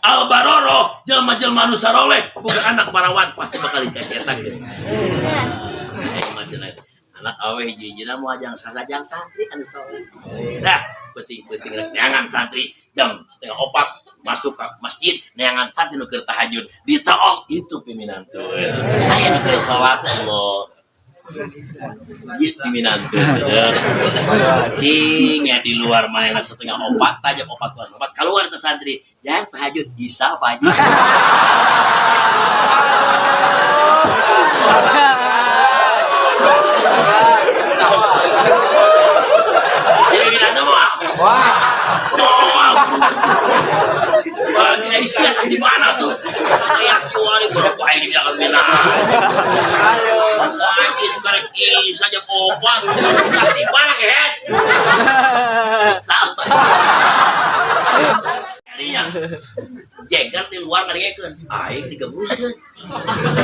Albaroro jelma-jelma nu saroleh boga anak parawan pasti bakal dikasih eta gitu. Anak awe hiji-hijina mau ajang sajang santri anu soleh. Dah, penting-penting neangan santri jam 3:30 masuk ke masjid neangan santri nu keur tahajud ditaong itu pimpinan tuh. Aya nu keur salat Allah. Yes, pimpinan tuh. Cing ya di luar mana 3:30 aja 4 keluar ke santri yang tahajud bisa pagi. Jadi pimpinan tuh wah. Wah, Aisyah di mana tuh? Kayak jual berapa ini akan bilang. Lagi sekarang saja obat. Kasih mana kan? Salah. Jadinya jeger di luar ngariekeun. Aing digebuskeun.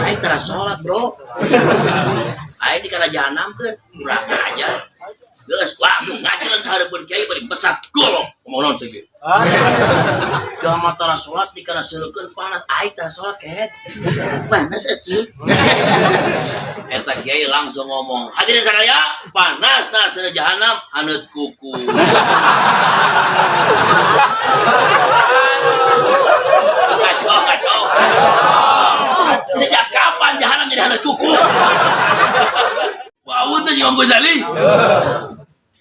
Aing tara salat, Bro. Aing di kana jahanamkeun. Urang aja. Geus langsung ngajeun ka hareupeun kiai bari pesat golong. Kumaha sih ge? Jama tara salat dikana seukeun panas aing tara salat kehet. Panas atuh. Eta kiai langsung ngomong, "Hadirin sadaya, panas tah sana jahanam haneut kuku." Kacau. Sejak kapan jahanam jadi haneut kuku? Wah, udah Imam Ghazali.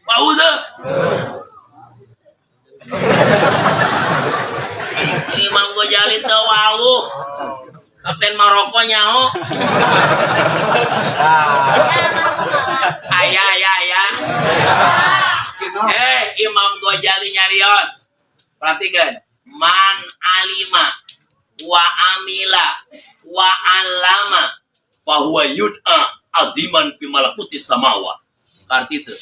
Wah, udah. Imam Ghazali teu wawuh. Kapten Maroko nyaho. Aya. Imam Ghazali nyarios. Perhatikan. Man alima wa amila wa allama fa huwa yud'a aziman fi malakutis samawa. Arti itu.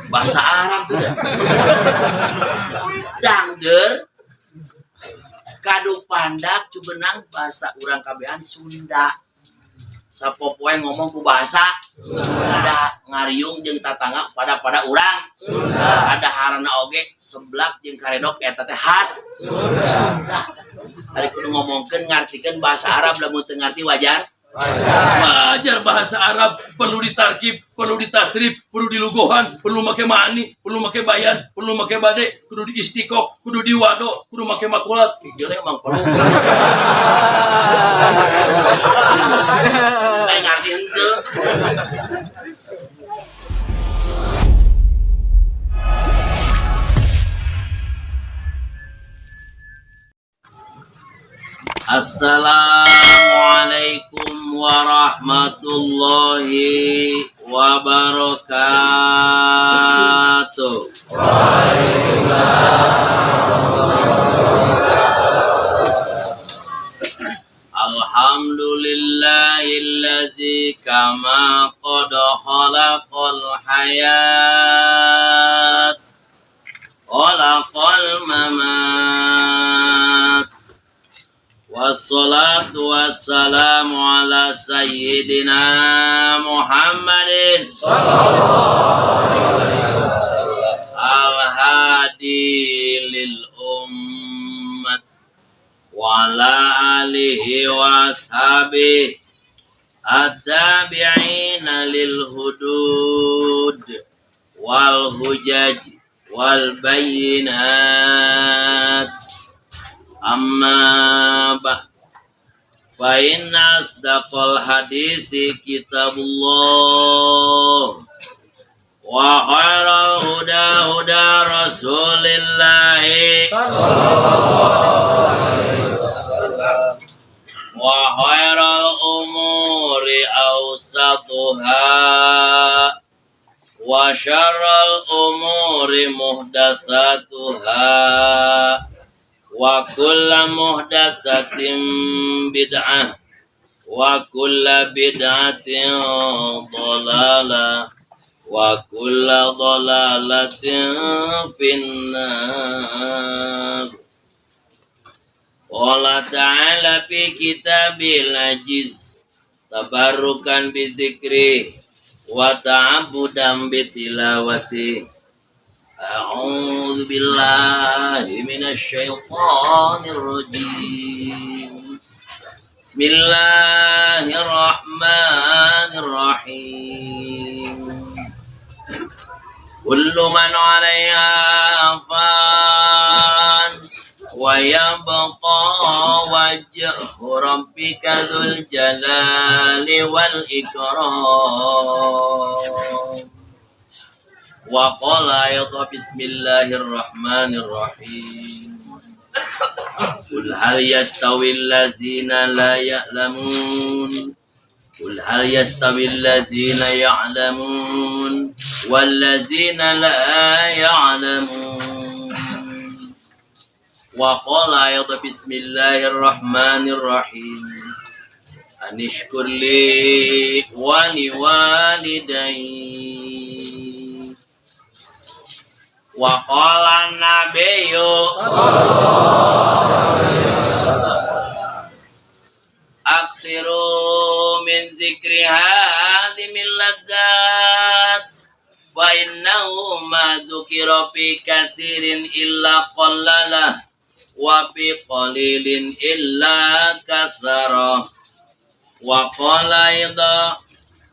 Bahasa Arab tuh dah. Dangder kadu pandak cubenang bahasa urang kabehan Sunda. Sapopoe ngomong ku bahasa Sunda, ngariung jeung tatangga pada urang Sunda. Ada harana oge seblak jeung karedok eta teh khas Sunda. Ari kudu ngomongkeun ngartikeun bahasa Arab lamun teu ngarti wajar. Wajar bahasa Arab perlu ditarkib, perlu ditasrif, perlu dilugohan, perlu make mani, perlu make bayan, perlu make bade, kudu diistikok, kudu diwado, kudu make makulat. Ieu emang perlu. Ai ngarti henteu. Assalamualaikum warahmatullahi wabarakatuh. Alhamdulillahillazi kama qad khalaqal hayat khalaqal mamat. Wassalatu wassalamu ala sayyidina Muhammadin al-hadi lil ummat wa ala alihi wa ashabihi at-tabi'ina lil hudud wal hujaj wal bayyinat. Amma fa inna asdaqal hadisi kitabullah wa khairal huda huda rasulillah wa khairal umuri awsatuha wa syarral umuri muhdatsatuha wa kullu muhdatsatin bid'ah wa kullu bid'atin dhalalah wa kullu dhalalatin finnar. Allah ta'ala fi kitabil ajiz tabarrukan bi zikri wa ta'abudan bi tilawati. A'udzu billahi minasyaitonir rajim. Bismillahirrahmanirrahim. Kullu man 'alaiha fan wa yabqa wajhu rabbika dzul jalali wal ikram. Wa qala ayatha bismillahirrahmanirrahim. Qul hal yastawil ladzina la ya'lamun Qul hal yastawil ladzina ya'lamun wal ladzina la ya'lamun. Wa qala ayatha bismillahirrahmanirrahim. Anishkur li wa liwalidayya. Wa qala nabiyyu aksiru min zikri hadhimil ladzat fa innahu ma dzukira fi katsirin illa qallalah wa fi qalilin illa katsara. Wa qala idza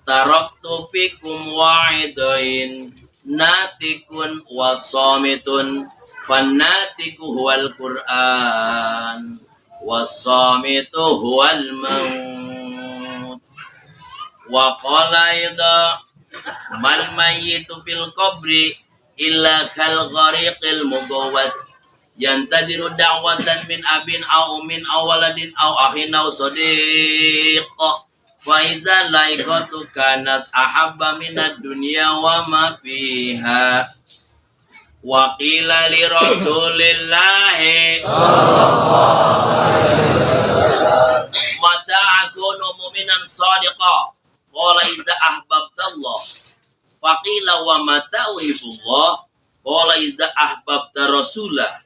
taraktu fikum wa'idain natikun wasamitun fannatiku huwal Qur'an wasamitu huwal maut. Wa qala idza mal mayyitu fil qabri illa kal ghariqil mugawwas yantadiru da'watan min abin aw min awaladin aw akhin aw sadiq. Wa iza laikatu kanat ahabba minad dunya wa ma fiha. Wa qila li rasulillahi mata akunu mu'minan sadiqa qala iza ahbabtallah. Fa qila wa mata uhibbullah qala iza ahbabta rasulah.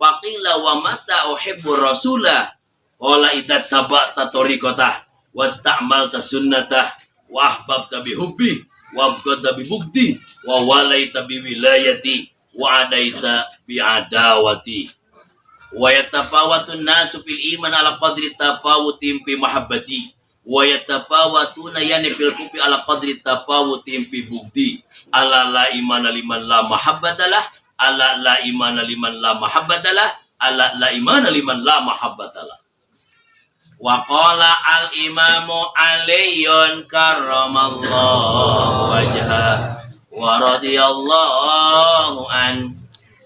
Fa qila wa mata uhibbu rasulah qala iza tabata tariqatah wasta'malta sunnatah wa ahbabta bihubbi wa abghadta bibugdi wa walaita biwilayati wa adaita bi'adawati. Wa yatafawatun nasu fil iman ala qadri tafawutim fi mahabbati wa yatafawatuna yani fil kufi ala qadri tafawutim fi bugdi. Ala la imana liman la mahabbatalah ala la imana liman la mahabbatalah ala la imana liman la mahabbatalah. Wa qala al-imamu Aliyun karramallahu wajhah wa radiyallahu an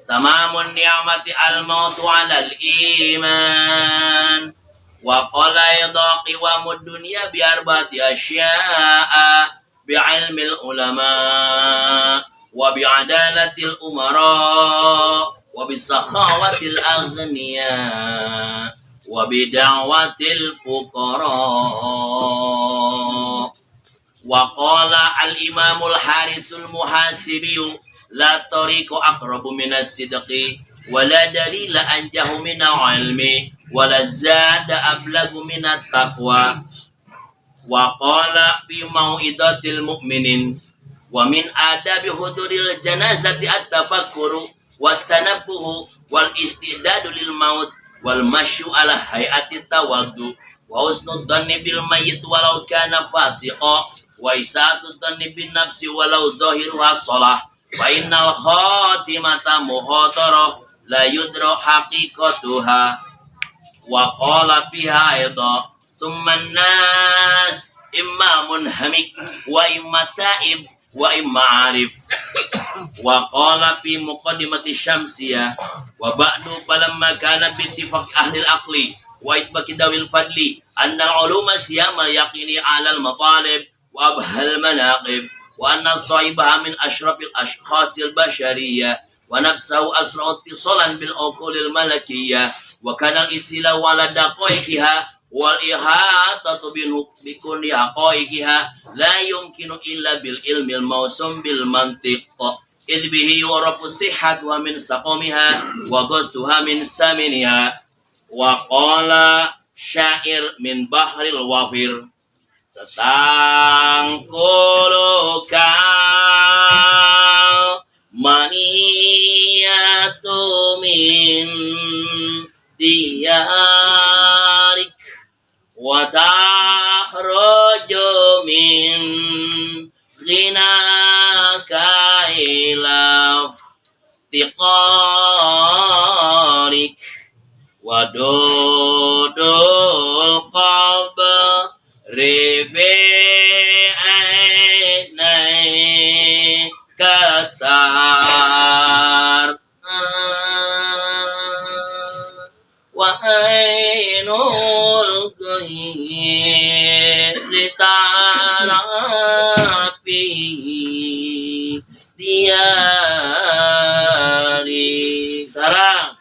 tamamun ni'mati al-mautu 'alal iman. Wa qala yadaqi wa mud-dunya bi arba'ati asya'a bi'ilmil ulama wa bi'adalatil umara wa bisakhawatil aghniya wa bida'watil fuqara. Wa qala al-imamul harisul muhasibiyu la tariqu aqrabu minas sidqi wa la dalila anjahu minal ilmi wa la zada ablagu minat taqwa. Wa qala fi mau'idatil mu'minin wa min adabi huduril janazati at-tafakkuru wat tanabbuhu wal istidadu lil maut wal masyu ala hayati tawaddu wa husnud dhanni bil mayyit walau kana fasiqa wa isatu dhanni bin nafsi walau zahiruha shalah wa innal khatimata muhatara la yudra haqiqatuha. Wa qala fiha aidha summa nas imma munhamik wa imma ta'ib wa imma arif. Wa qala fi muqaddimati syamsiyah wa ba'du falamma kana bi ittifaq ahli al-aqli wa itbaqi dawil fadli annal uluma siyamal yaqini 'alal matalib wa abhal manaqib wa anna sahibaha min ashrafil ashkhasil bashariyah wa nafsahu asra'u ittisalan bil uqulil malakiyyah wa kana al-ittilau 'ala daqaiqiha wal ihatatu bi kulli haqaiqiha la yumkinu illa bil ilmil mawsum bil mantiq idh bihi yurafu sihhat wa min saqamiha wa ghassuha min saminiha. Wa qala syair min bahril wafir setangkulu kal maniyatu min diyarik wa takhruju min ghinaka ila tiqarik wa dudul qabri fi ainai katar wa ainul ghayri tarapi diari sarang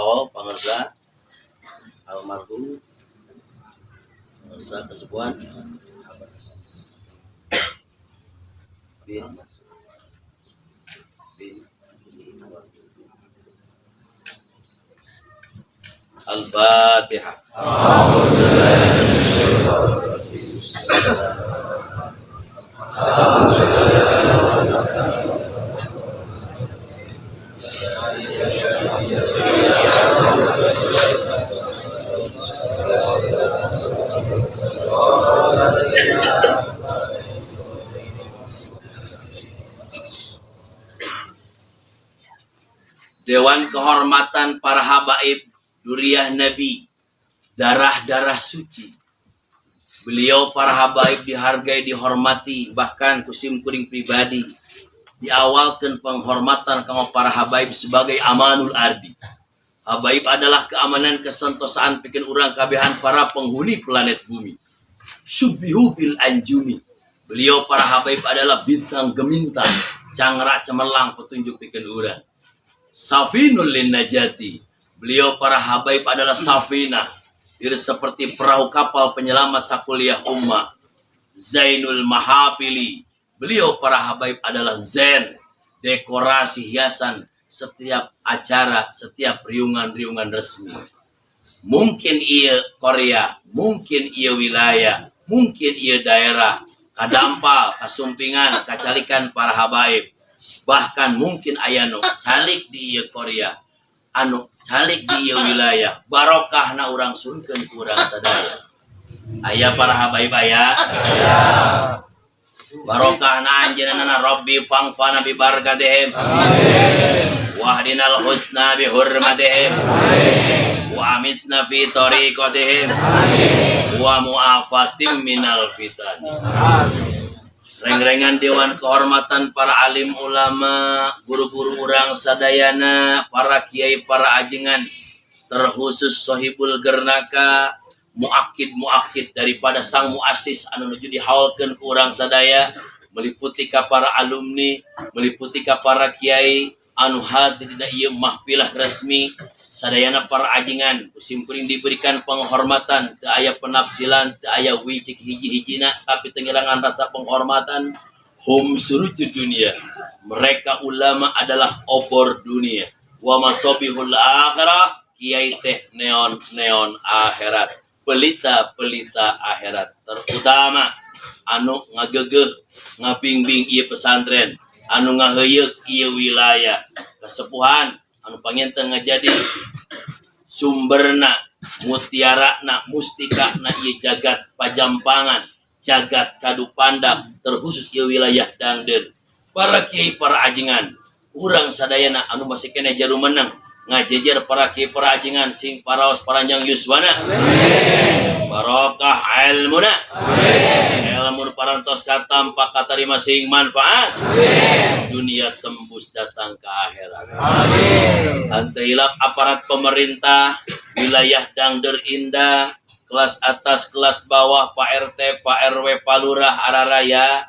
awal pangarsa almarhum pangarsa kesepuhan bin Al-Fatihah. Dewan kehormatan para habaib Duriah Nabi, darah-darah suci. Beliau para habaib dihargai, dihormati, bahkan kusim kuring pribadi diawalkan penghormatan kama para habaib sebagai amanul ardi. Habaib adalah keamanan kesentosaan bikin urang kabehan para penghuni planet bumi. Syubihu bil anjumi. Beliau para habaib adalah bintang gemintang, cangrak cemerlang petunjuk bikin urang. Safinul lin najati. Beliau para habaib adalah safinah, diri seperti perahu kapal penyelamat sakuliah ummah. Zainul mahapili. Beliau para habaib adalah zen, dekorasi hiasan setiap acara, setiap riungan-riungan resmi. Mungkin ia Korea, mungkin ia wilayah, mungkin ia daerah, kadampal, kasumpingan, kacalikan para habaib. Bahkan mungkin ayano calik di ieu Korea, anu calik di ieu wilayah, barokahna urang sunkeun ku urang sadaya. Aya para habaib aya. Barokahna anjeunna Rabbi fangfana bi barakatihim. Amin. Wahdinal husna bi hurmatihim. Amin. Wa amitna fi tariqatihim. Amin. Wa mu'afatim minal fitan. Amin. Reng-rengan dewan kehormatan para alim ulama, guru-guru urang sadayana, para kiai, para ajengan, terkhusus sohibul gernaka, muakid daripada sang muassis anu nuju dihaulkeun ku urang sadaya, meliputi ka para alumni, meliputi ka para kiai anu hadir dina ieu mahfilah resmi, sadayana para ajengan kusimkuring diberikan penghormatan, teu aya penafsilan, teu aya wicik hiji-hijina, tapi tenggelangan rasa penghormatan. Hum surujud dunia, mereka ulama adalah obor dunia. Wa masobihul akhirah, kiai teh neon akhirat, pelita akhirat. Terutama anu ngagegeh ngabingbing ieu pesantren, anu ngaheuyeuk ieu wilayah, kasepuhan anu panginten ngajadi sumberna, mutiarana, mustikana ieu jagat pajampangan, jagat kadu pandak, terkhusus ieu wilayah Dangdeun. Para kiai, para ajengan, urang sadayana anu masih kena jarum menang ngajejer para kiai, para ajengan sing paraos paranjang yuswana. Amin. Barokah ilmuna. Amin. Ilmun parantos katampak katarima sing manfaat. Amin. Dunia tembus datang ke akhirat. Amin. Antahilap aparat pemerintah wilayah Dangder Indah, kelas atas, kelas bawah, Pak RT, Pak RW, Pak Lurah, Araraya.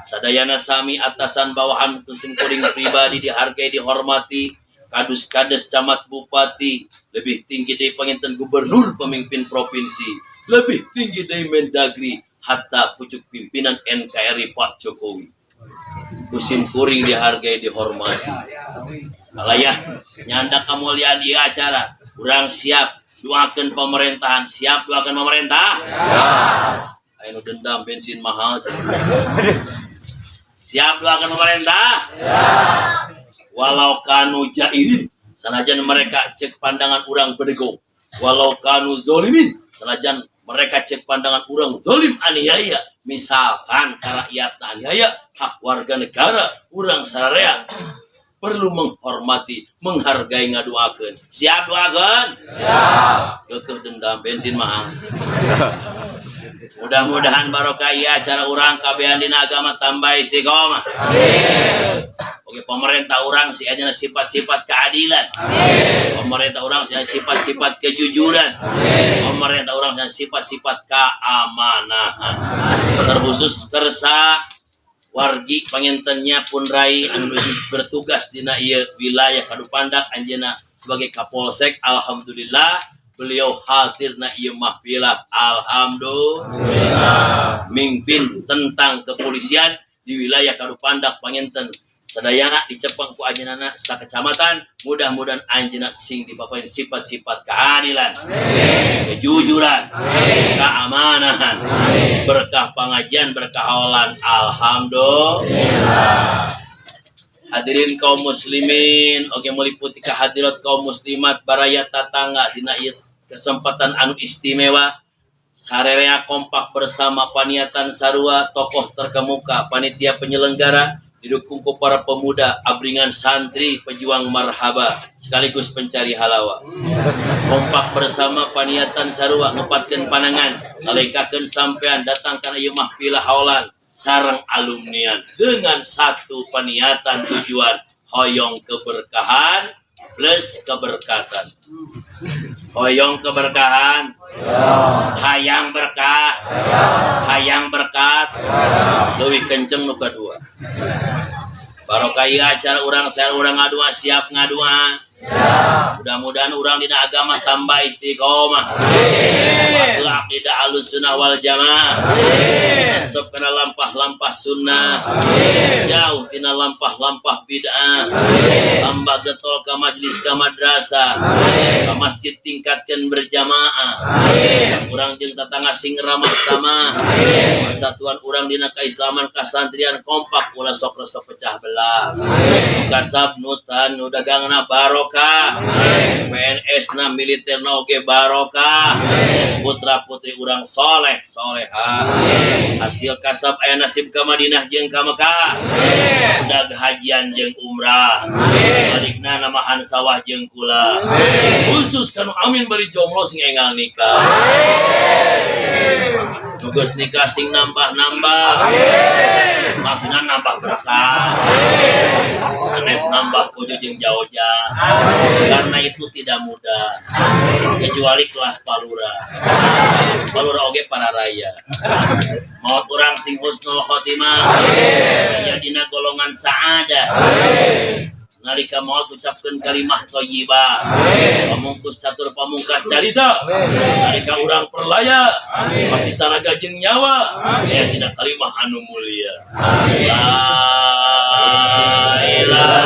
Sadayana sami atasan bawahan kusim kuring pribadi dihargai, dihormati. Kadus-kades, camat, bupati, lebih tinggi dari panginten gubernur pemimpin provinsi, lebih tinggi dari Mendagri, hatta pucuk pimpinan NKRI Pak Jokowi. Kusim kuring dihargai, dihormati. Malayah nyandak kemuliaan ieu acara, urang siap doakeun pemerintahan, siap doakeun pemerintah. Anu dendam bensin mahal. Siap doakeun pemerintah. Siap. Walau kanu jairin, sanajan mereka cek pandangan urang bedego. Walau kanu zolimin, sanajan mereka cek pandangan urang zolim aniaya. Misalkan karakyatna aniaya, hak warga negara, urang sararea perlu menghormati, menghargai, ngadoakeun. Siap doakeun? Siap. Kekeh dendam bensin mahal. Mudah-mudahan barokah ieu acara urang kabehan dina agama tambah istiqomah. Amin. Oke, pemerintah urang si aya sifat-sifat keadilan. Amin. Pemerintah urang si sifat-sifat kejujuran. Amin. Pemerintah urang si sifat-sifat keamanahan. Amin. Terkhusus kersa wargi pangintennya pun rai anu bertugas dina ieu wilayah Kadu Pandak anjeunna sebagai Kapolsek. Alhamdulillah beliau hadir na ieu mahfilah. Alhamdulillah mimpin tentang kepolisian di wilayah Kadupandak panginten sadayana dicepeng ku anjeunna sakecamatan. Mudah-mudahan anjeunna sing dipaparin sifat-sifat keadilan, kejujuran, keamanan, berkah pengajian, berkah hawalan. Alhamdulillah. Hadirin kaum muslimin, oge meliputi kehadirat kaum muslimat baraya tatangga dina ieu kesempatan anu istimewa. Sarerea kompak bersama paniatan sarua tokoh terkemuka panitia penyelenggara didukung ku para pemuda abringan santri pejuang marhaba sekaligus pencari halawa. Kompak bersama paniatan sarua ngepatkeun panangan nalikakeun sampean datang kana ieu mahfilah hawalan sareng alumnian dengan satu peniatan tujuan hoyong keberkahan plus keberkatan. Hoyong keberkahan, hayang berkah, hayang berkat, leuwih kenceng nu kadua. Barokah ieu acara urang saya urang ngadua siap ngadua. Mudah-mudahan urang dina agama tambah istiqomah. Amin. Aqidah Ahlussunnah wal Jamaah. Masuk kana lampah-lampah sunnah. Amin. Jauh tina lampah-lampah bid'ah. Tambah getol ka majelis ka madrasah. Ka masjid tingkatkeun berjamaah. Amin. Urang jeung tatangga sing ramah tamah. Persatuan urang dina kaislaman kasantrian kompak ulah sok resep pecah belah. Kasab nutan nu dagangna barokah. PNS na militer na oge barokah. Putra putri urang soleh solehah. Hasil kasab aya nasib ka Madinah jeung ka Mekah. Udah hajian jeung umrah. Balikna namahan sawah jeung kula. Khusus kanu amin bari jomblo sing enggal nikah. Tugas nikah sing nambah-nambah. Maksudna nambah berkah. Sanes nambah pujo jeung jaoja. Karena itu tidak mudah. Kecuali kelas palura. Palura oge para raya. Maut urang sing husnul khotimah. Ya dina golongan saadah. Nalika maut ucapkeun kalimah thayyibah. Pamungkus catur pamungkas carita. Nalika urang perlaya, pati saraga jeung nyawa. Ya tidak kalimah anu mulia. La ilaha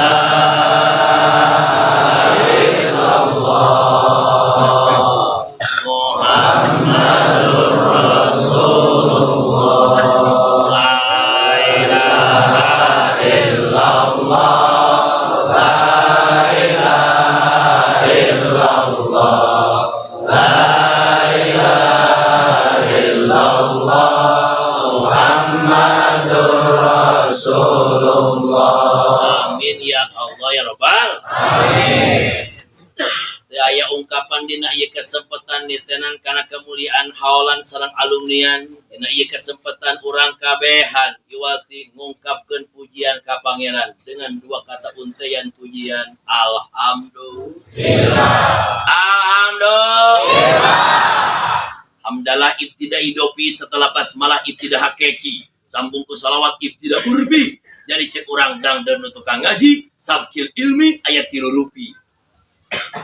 dina ieu kesempatan ditenan kana kemuliaan haolan sareng alumnian. Dina ieu kesempatan urang kabehan iwati ngungkapkeun pujian ka Pangeran dengan dua kata untaian pujian alhamdulillah. Alhamdulillah. Hamdalah ibtida idopi setelah basmalah ibtida hakiki. Sambung ku salawat ibtida urbi. Jadi cek urang dangdeun nu tukang ngaji sabkil ilmi ayat 3 rupi.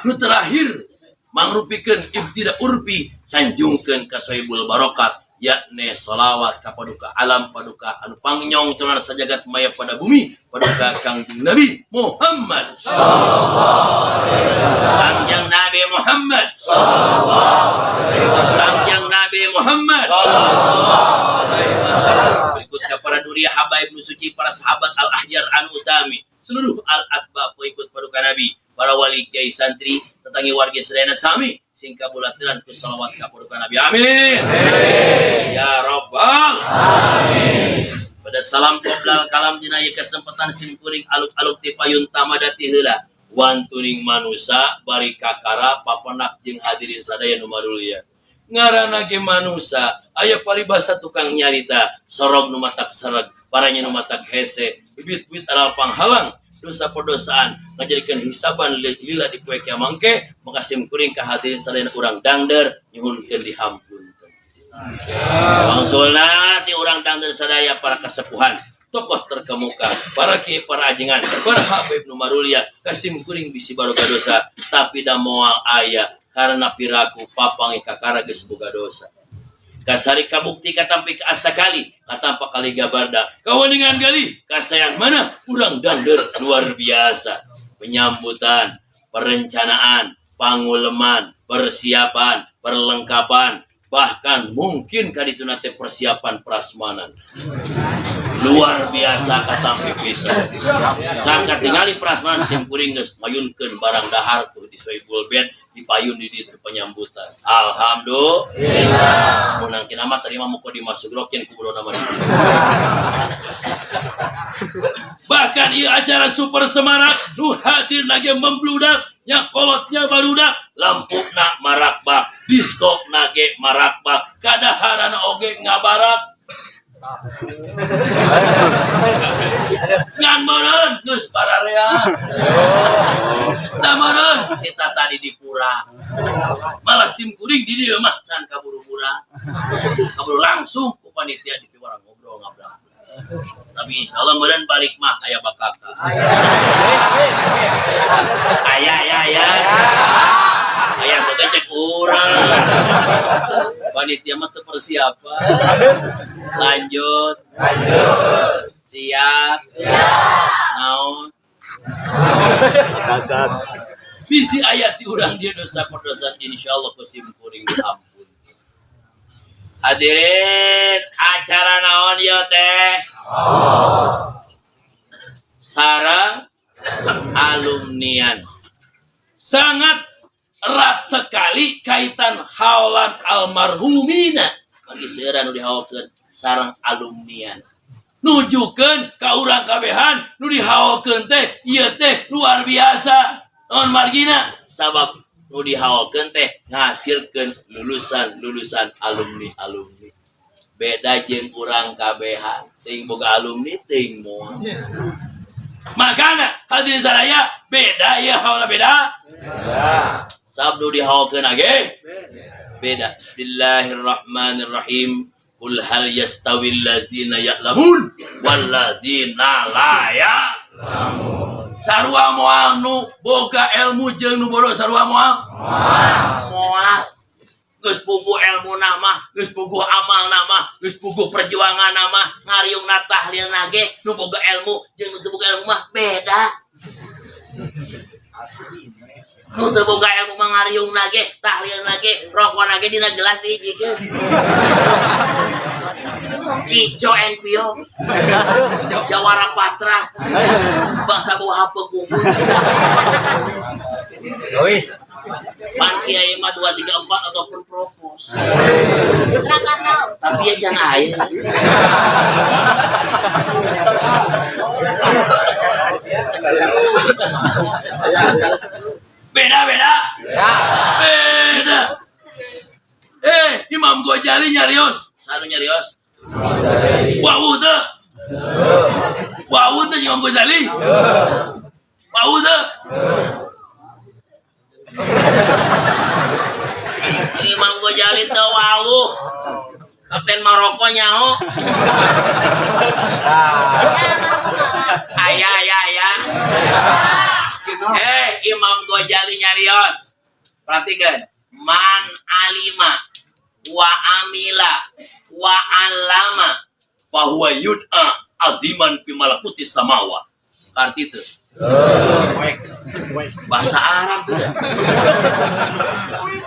Nu terakhir mangrupikeun ibtida urbi sanjungkeun ka sohibul barokat yakni sholawat ka paduka alam paduka anu pangnyong cenah sajagat maya pada bumi paduka Kangjeng Nabi Muhammad sallallahu alaihi wasallam. Kangjeng Nabi Muhammad sallallahu alaihi wasallam. Kangjeng Nabi Muhammad sallallahu alaihi wasallam. Berikut para duriya habaib nu suci para sahabat al ahjar anu utami seluruh al atba pengikut paduka Nabi para wali kiai santri tetangi warga sedayana sami sing kabulatiran ku shalawat ka paduka Nabi. Amin. Ya Rabbal Alamin. Pada salam qoblal kalam dina ieu kesempatan sim kuring aluk-aluk ti payun tamadati heula wantuning manusa bari kakara papenak jeung hadirin sadaya nu marulia. Ngaranna ge manusa aya paribasa tukang nyarita sorog nu matak sereg paranya nu matak hese bibit-bibit adalah panghalang dosa perdosaan ngajadikeun hisaban lila di poe kiamat mangke makasim kuring ka hadirin sadayana urang dangder nyuhunkeun dihampunkeun. Wangsulna ti urang dangder sadaya para kasepuhan tokoh terkemuka, para kiai, para ajengan, para habib nu marulia, kasim kuring bisi baroga dosa, tapi da moal aya karena piraku papangi kakara geus boga dosa. Kasari kabukti katampi ka asta kali, katampa kali gabarda, kawaningan kali, kasayan mana urang dangder luar biasa. Penyambutan, perencanaan, panguleman, persiapan, perlengkapan, bahkan mungkin kaditu nate persiapan prasmanan. Luar biasa katampi pisan. Sangka tingali prasmanan sim kuring geus mayunkeun barang dahar tuh di Soibul Bed dipayun di ditu penyambutan. Alhamdulillah. Mun nang kinama terima muko dimasuk rokin ku bulan nama. Bahkan ieu acara super semarak nu hadir lagi membludak nya kolotnya barudak lampuna marakbak diskokna ge marakbak kadaharana oge ngabarak ngan meureun geus bararea tamareun kita tadi di pura malah sim kuring di dieu mah can kaburu-buru langsung ku panitia di warang ngobrol ngabrak. Tapi insyaallah meureun balik mah aya bakaka. Aya soge cek urang. Panitia mah teu persiapan. Lanjut. Siap. Naon? Bakak. Bisi aya ti urang dia dosa-dosa insyaallah kusim kuring diampun. Hadirin acara naon ieu teh? Sareng alumnian. Sangat erat sekali kaitan haolan almarhumina. Bagi seueur nu dihaolkeun sareng alumnian. Nujukeun ka urang kabehan nu dihaolkeun teh ieu teh luar biasa. Naon margina? Sabab nu dihaolkeun teh ngahasilkeun lulusan alumni. Beda jeung urang kabehan, teuing boga alumni teuing moal. Makana hadirin sadaya beda ya haula beda. Sabab nu dihaolkeun age beda. Bismillahirrahmanirrahim. Qul hal yastawil ladzina ya'lamun wal ladzina la ya'lamun. Sarua moal nu boga ilmu jeung nu bodoh sarua moal. Geus puguh ilmu nama, geus puguh amal nama, geus puguh perjuangan nama, ngariung tahlil nage nu boga ilmu jeung nu teu boga ilmu mah beda. Nu teu boga ilmu mah ngariung nage, tahlil nage, rokok nage dina gelas dijikeun. Ijo NPO Jawara Patra bangsa buah pekumpul Lois Pan Kiai mah 234 ataupun propos tapi ya jangan air beda Imam Ghazali nyarios satu nyarios Wawu teh Imam Ghazali Wawu teh Imam Ghazali teh wawu Kapten Maroko nyaho Ayah Imam Ghazali nyarios perhatikan man alima wa amila wa alama bahwa yud'a aziman fi malakutis samawa. Arti itu bahasa Arab tuh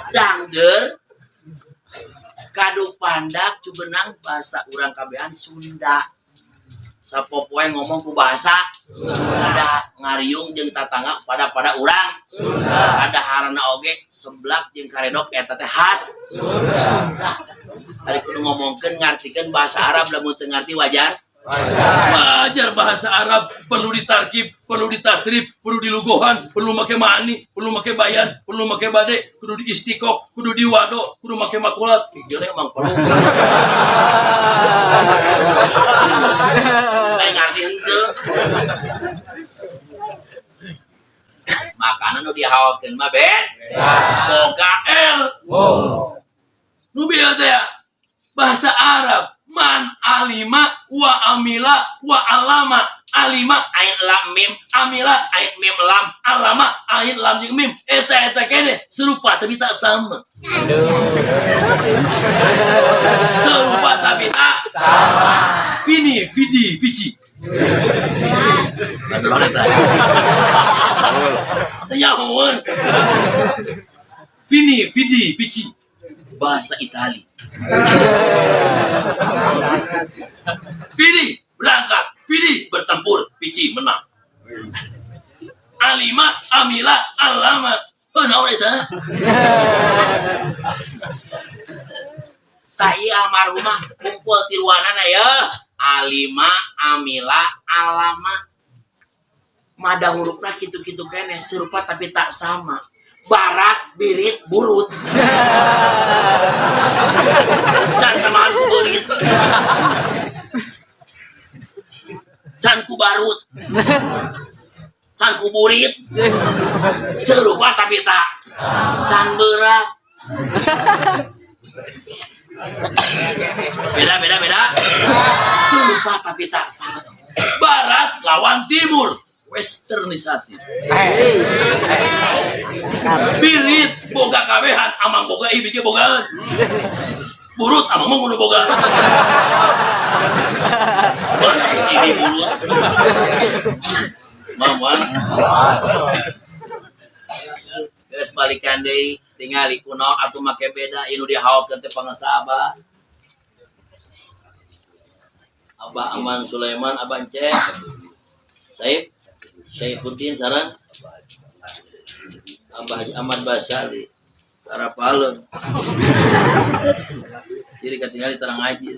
dangder kadu pandak cubenang bahasa urang kabehan Sunda sapopoe ngomong ku bahasa Sunda ngariung jeung tatangga pada urang Sunda ada harana oge seblak jeung karedok eta teh khas Sunda ari kudu ngomongkeun ngartikeun bahasa Arab lamun teu ngarti wajar bahasa Arab perlu ditarkib, perlu ditasrif, perlu dilugohan, perlu make ma'ani, perlu make bayan, perlu make bade, kudu diistikok, kudu diwado, kudu make makulat. Kieu emang perlu. Ai ngarti henteu. Makanan nu dihawakeun mah ben. Boga el. Nu bieu teh bahasa Arab man alima wa amila wa alama. Alima ain lam mim, amila ain mim lam, alama ain lam jeung mim. Eta kene serupa tapi tak sama. Serupa tapi tak sama. Vini, vidi, vici. Ada banget saya. Nyahuan. Vini, vidi, vici. Bahasa Itali. Vidi berangkat, Vidi bertempur, Vici menang. Alima, amila, alama. Oh, naon eta? Tai almarhumah kumpul tiruanana ya. Alima, amila, alama. Mada hurufna kitu-kitu kene serupa tapi tak sama. Barat, birit, burut. Can teman kulit. Can ku barut. Can ku burit. Serupa tapi tak. Can berat. Beda. Serupa tapi tak sama. Barat lawan timur. Westernisasi. Birit boga kabehan amang boga ibike bogaan. Burut amang mau boga. Mana sini dulu. Mamuan. Geus balikan deui tingali kuno atuh make beda inu dihawakeun teh pangesa Abah. Abah Aman Sulaiman, Abah Cek. Saib Syaifuddin sareng Abah Ahmad Basali sarapaleun. Jadi ketinggalan terang aja.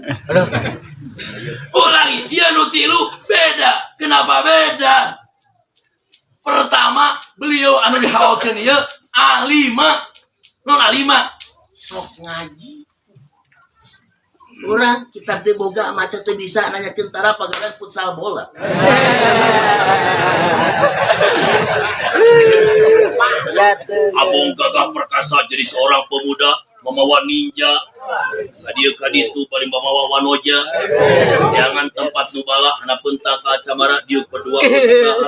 Ulangi, ya nu tilu beda. Kenapa beda? Pertama, beliau anu dihawakeun ieu alima. Non alima sok ngaji. Urang kita teh boga maca teu bisa nanyakeun tara pagawean futsal bola. Abong gagah perkasa jadi seorang pemuda memawa ninja. Kadieu-kaditu bari mamawa wanoja. Jangan tempat nubala hanapeun ta kacamara dieu berdua usaha.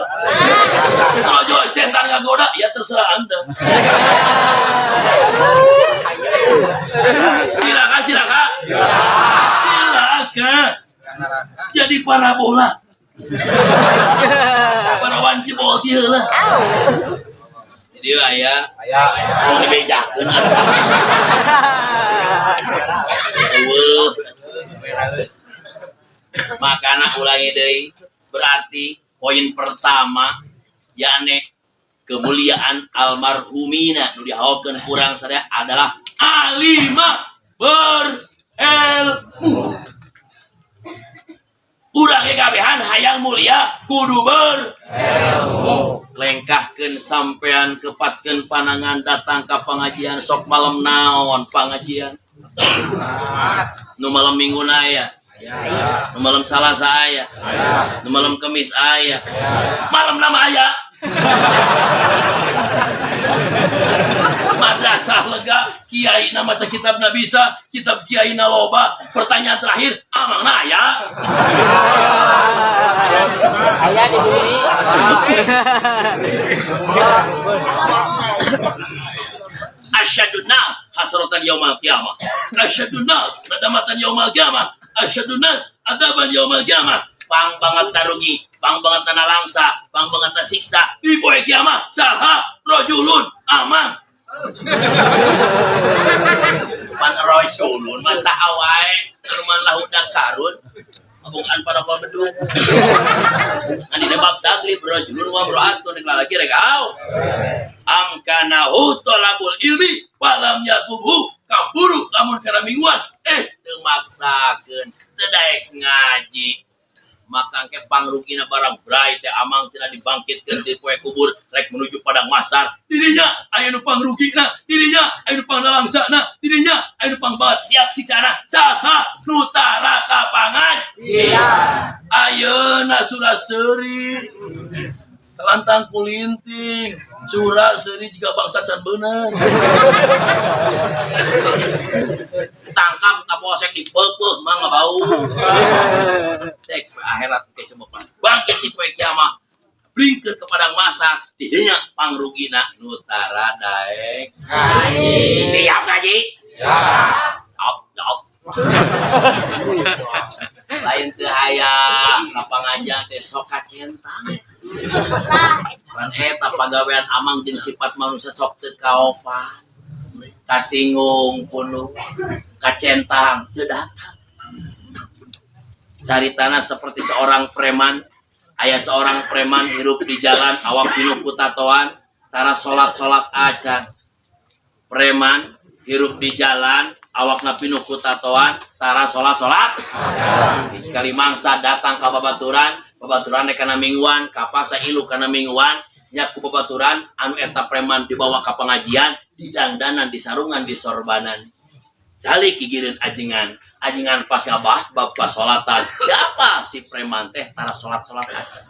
Aja setan ngagoda ya terserah Anda. Silakan. Jadi parabola. Parawan jebol dia lah. Jadi ayah mau dibejakeun. Makana ulangi deui berarti poin pertama yakni kemuliaan almarhumina nu dihawakeun kurang sadaya adalah alima berilmu. Urang kabehan hayang mulia kudu berilmu. Lengkahkeun sampean kepatkeun panangan datang ka pengajian sok malam naon pengajian. Nu malam Minguna aya. Nu malam Salasa aya. Nu malam Kamis aya. Malam nama aya. Madrasah lega kiai na maca kitabna bisa, kitab kiai na loba. Pertanyaan terakhir, amangna aya? Aya di sini. Asyadun nas hasratan yaumal qiyamah. Asyadun nas nadamatan yaumal qiyamah. Asyadun nas adaban yaumal qiyamah. Pang banget tarugi, pang banget tanah langsa, pang banget tersiksa di poe kiamat. Saha rojulun amang. Pan rojulun masa awai teruman lahudak karun. Bukan para pembeduk. Ani debab taklif rojulun wa imra'atun nek lagi rek au. Amkanahu talabul ilmi walam yatubu kaburu lamun kana mingguan teu maksakeun teu daek ngaji. Maka angke pangrugina barang brai teh amang cenah dibangkitkeun di poe kubur rek menuju padang mahsyar. Dirinya aya nu pangrugina, dirinya aya nu pangdalangsana, dirinya aya nu pangbanget siap siksana. Saha nu tara ka pangajian? Ayeuna surah seuri telantang kulinting, surah seuri juga bangsa can beunang. Tangkap ka posek dipeupeuk mah bau. Cek akhirat ke coba bangkit di poe kiamat. Bringkeun ke padang masak di dinya pangrugina nu tara daek ngaji. Siap ngaji? Siap. Op. Lain teu aya kapangajian teh sok kacentang. Pan eta pagawean amang jeung sifat manusia sok teu kaopan. Kasinggung kuno kacentang teu datang. Caritana seperti seorang preman. Aya seorang preman hirup di jalan awak pinuh ku tatoan tara salat acan. Preman hirup di jalan awak pinuh ku tatoan tara salat acan. Sekali mangsa datang ka babaturan rek kana mingguan kapaksa ilu kana mingguan nya ku babaturan anu eta preman dibawa ka pengajian didangdanan disarungan disorbanan. Calik gigireun ajengan pas ngabahas bab pasolatan. Apa si preman teh tara salat aja.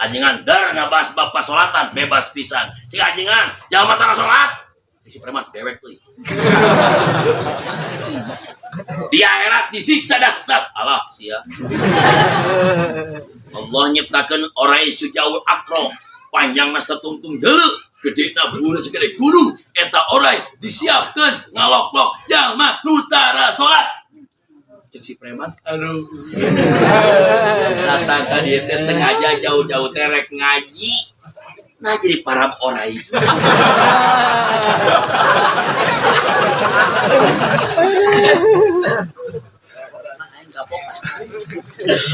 Ajengan dar ngabahas bab pasolatan bebas pisan. Cik ajengan jalma tara salat. Si preman dewek euy. Di akhirat disiksa dahsyat. Allah sia. Allah nyiptakeun orai sujaul akram. Panjangna satungtung deuleu. Gedena bunuh segede gunung eta orai disiapkeun ngaloklok jalma nu tara salat. Cek si preman aduh datang ka dieu teh sengaja jauh-jauh teh rek ngaji nah jadi parab orai.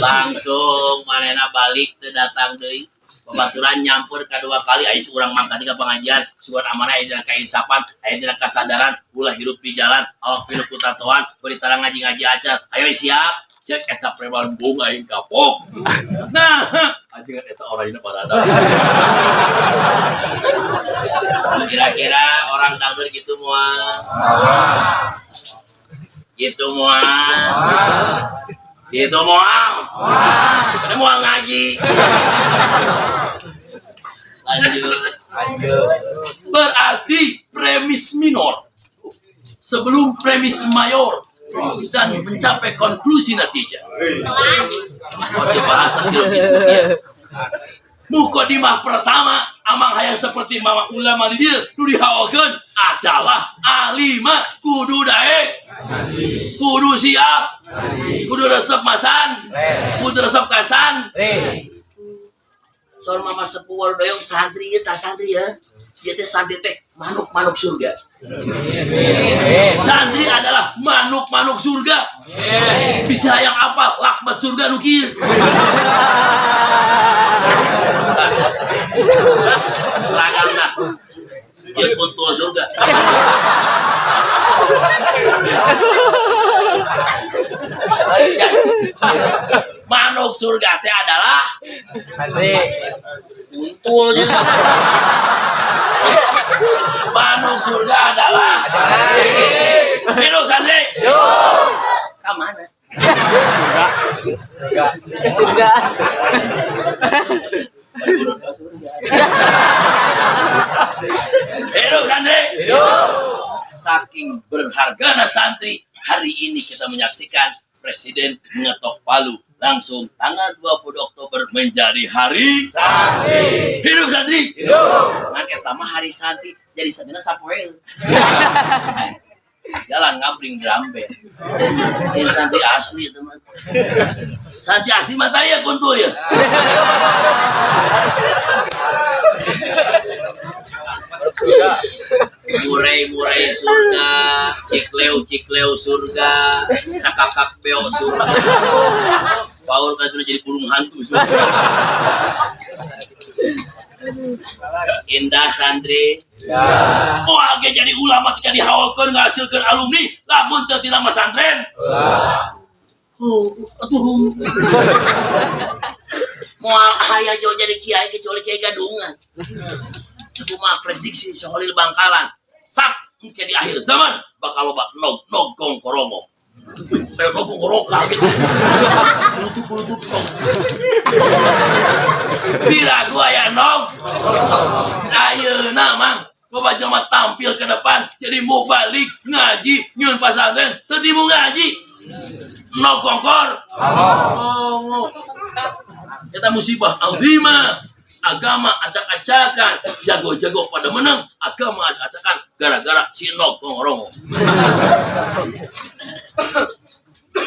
Langsung manehna balik teu datang deui. Pembaturan nyampur kedua kali aya urang mangkat ka pengajian sugan amanah aya dina kaisapan aya dina kasadaran ulah hirup di jalan awak pinuh ku tatoan beri tarang ngaji acan ayo siap cek eta preman bung aing kapok nah ajengan eta orangna parada. Kira-kira orang dangdut gitu moal gitu moal ada moal ngaji. Lanjut. Berarti premis minor sebelum premis mayor dan mencapai konklusi natijah. Masih bahasa silabis. Mukadimah pertama amang hayang seperti mama ulama di dieu nu dihawakeun adalah alima kudu daek. Kudu siap. Kudu resep masan. Kudu resep kasan. Soal mama sepuh doyong santri ya, tak santri ya. Dia teh santri teh manuk surga. Santri adalah manuk surga. Bisa yang apa? Lakbat surga nukir. Seragam dah. Dia kuntul surga. Manuk surga teh adalah kuntul juga. Manuk surga adalah hidup santri. Kamana? Surga. Hidup santri. Saking berhargana santri, hari ini kita menyaksikan Presiden mengetok palu langsung tanggal 20 Oktober menjadi hari santri. Hidup santri. Hidup. Ngan eta mah hari santri jadi santrina sapoe. Jalan ngabring drambe. Ini santri asli teman. Santri asli mah taya kuntul ya. Murai surga, cikleu surga, cakakak beo surga. Paul kan sudah jadi burung hantu surga. Indah santri. Oh agak jadi ulama ketika dihawakan ngahasilkan alumni, lamun teu ti lama santren. Atuh. Moal aya jauh jadi kiai kecuali kiai gadungan. Cuma prediksi Soholil Bangkalan sak mungkin di akhir zaman bakal loba nogong koromo nogong koroka gitu lutup bila gua ya nog ayeuna mang Bapak Jamat tampil ke depan jadi mau balik ngaji nyun pasantren tadi mau ngaji no kongkor kita musibah azimah agama acak-acakan jago-jago pada menang agama acak-acakan gara-gara si no kongorong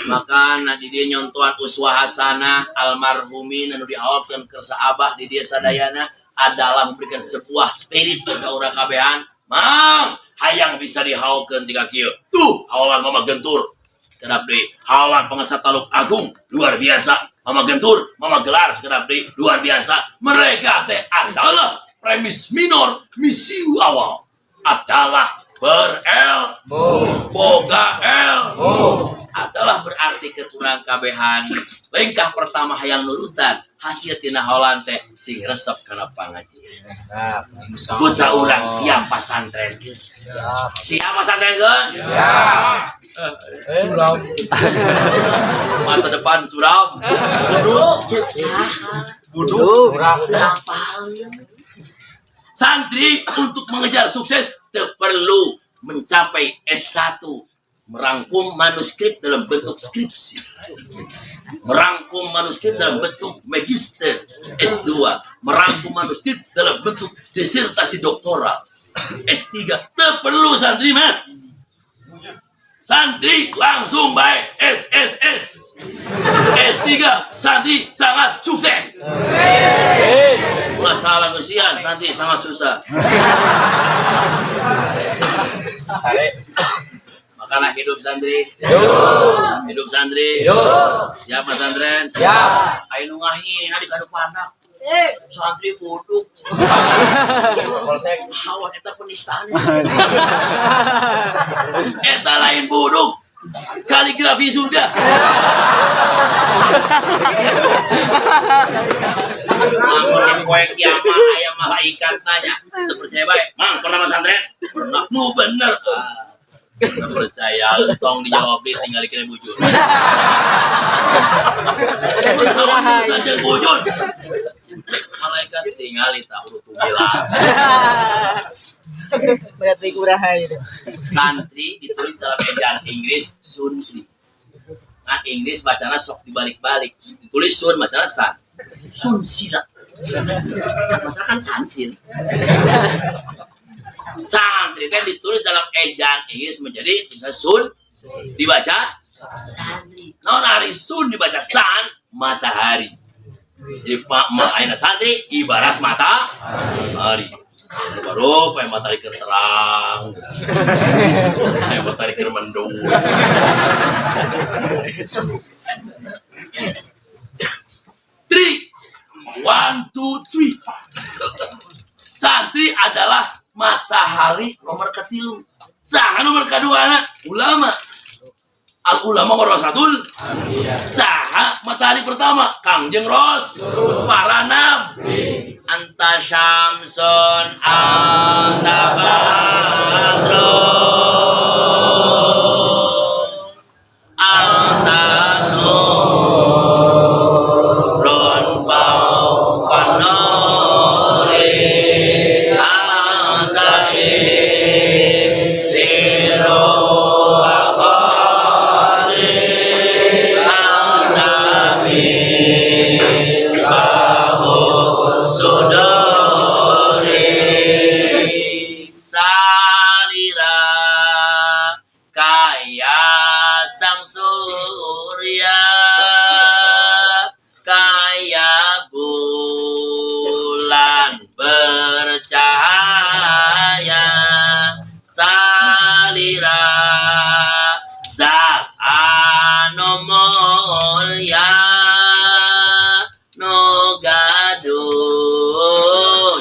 maka di dia nyontohan uswah hasanah almarhumin anu diawapkeun keur saabah di dia sadayana adalah memberikan sebuah spirit ke urang kabehan mang hayang bisa dihaokeun tika kieu tuh hawalan mama gentur kedap deui hawalan pengesat Taluk Agung luar biasa mama gentur mama gelar kedap deui luar biasa mereka teh adalah premis minor misi awal adalah ber-el boga el adalah berarti kekurang kabehan lengkah pertama hayang nurutan hasil tina holan teh sing resep kana pangajian putra urang siap pasantren siap pasantren geun suram masa depan suram buduk ceuk saha buduk lapalin santri untuk mengejar sukses perlu mencapai S1 merangkum manuskrip dalam bentuk skripsi merangkum manuskrip dalam bentuk magister S2 merangkum manuskrip dalam bentuk disertasi doktoral S3 perlu santri mah santri langsung baik SSS S3 santri sangat sukses ulah salah ngeusian santri sangat susah makanya hidup santri hidup santri siap pesantren siap ayo ngahi adik-adik pandak santri buduk hawa eta penistaan eta lain buduk kaligrafi surga namun yang koyek kiamat ayam malaikat nanya itu percaya baik mang pernah pesantren pernah nu bener nggak percaya tong dijawab deh tinggal kira bujur saja bujur malaikat tinggal tak urut bilang berarti kuraha itu santri ditulis dalam ejaan Inggris suntri nah Inggris bacana sok dibalik-balik ditulis sun bacana san sun sila masalah kan sansin santri kan ditulis dalam ejaan Inggris menjadi bisa sun dibaca santri non hari sun dibaca san matahari jadi aina santri ibarat matahari baru pakai matahari terang pakai matahari mendung 1, 2, 3 santri adalah matahari nomor ketilu saha nomor kedua anak ulama al ulama warasatul saha matahari pertama kangjeng ros para nabi anta syamsun anta badrun anta nurun fawqan nuri anta isiru aqali anta misbahu suduri salira kaya sang surya kaya bulan bercahaya salira zat anomolya no gaduh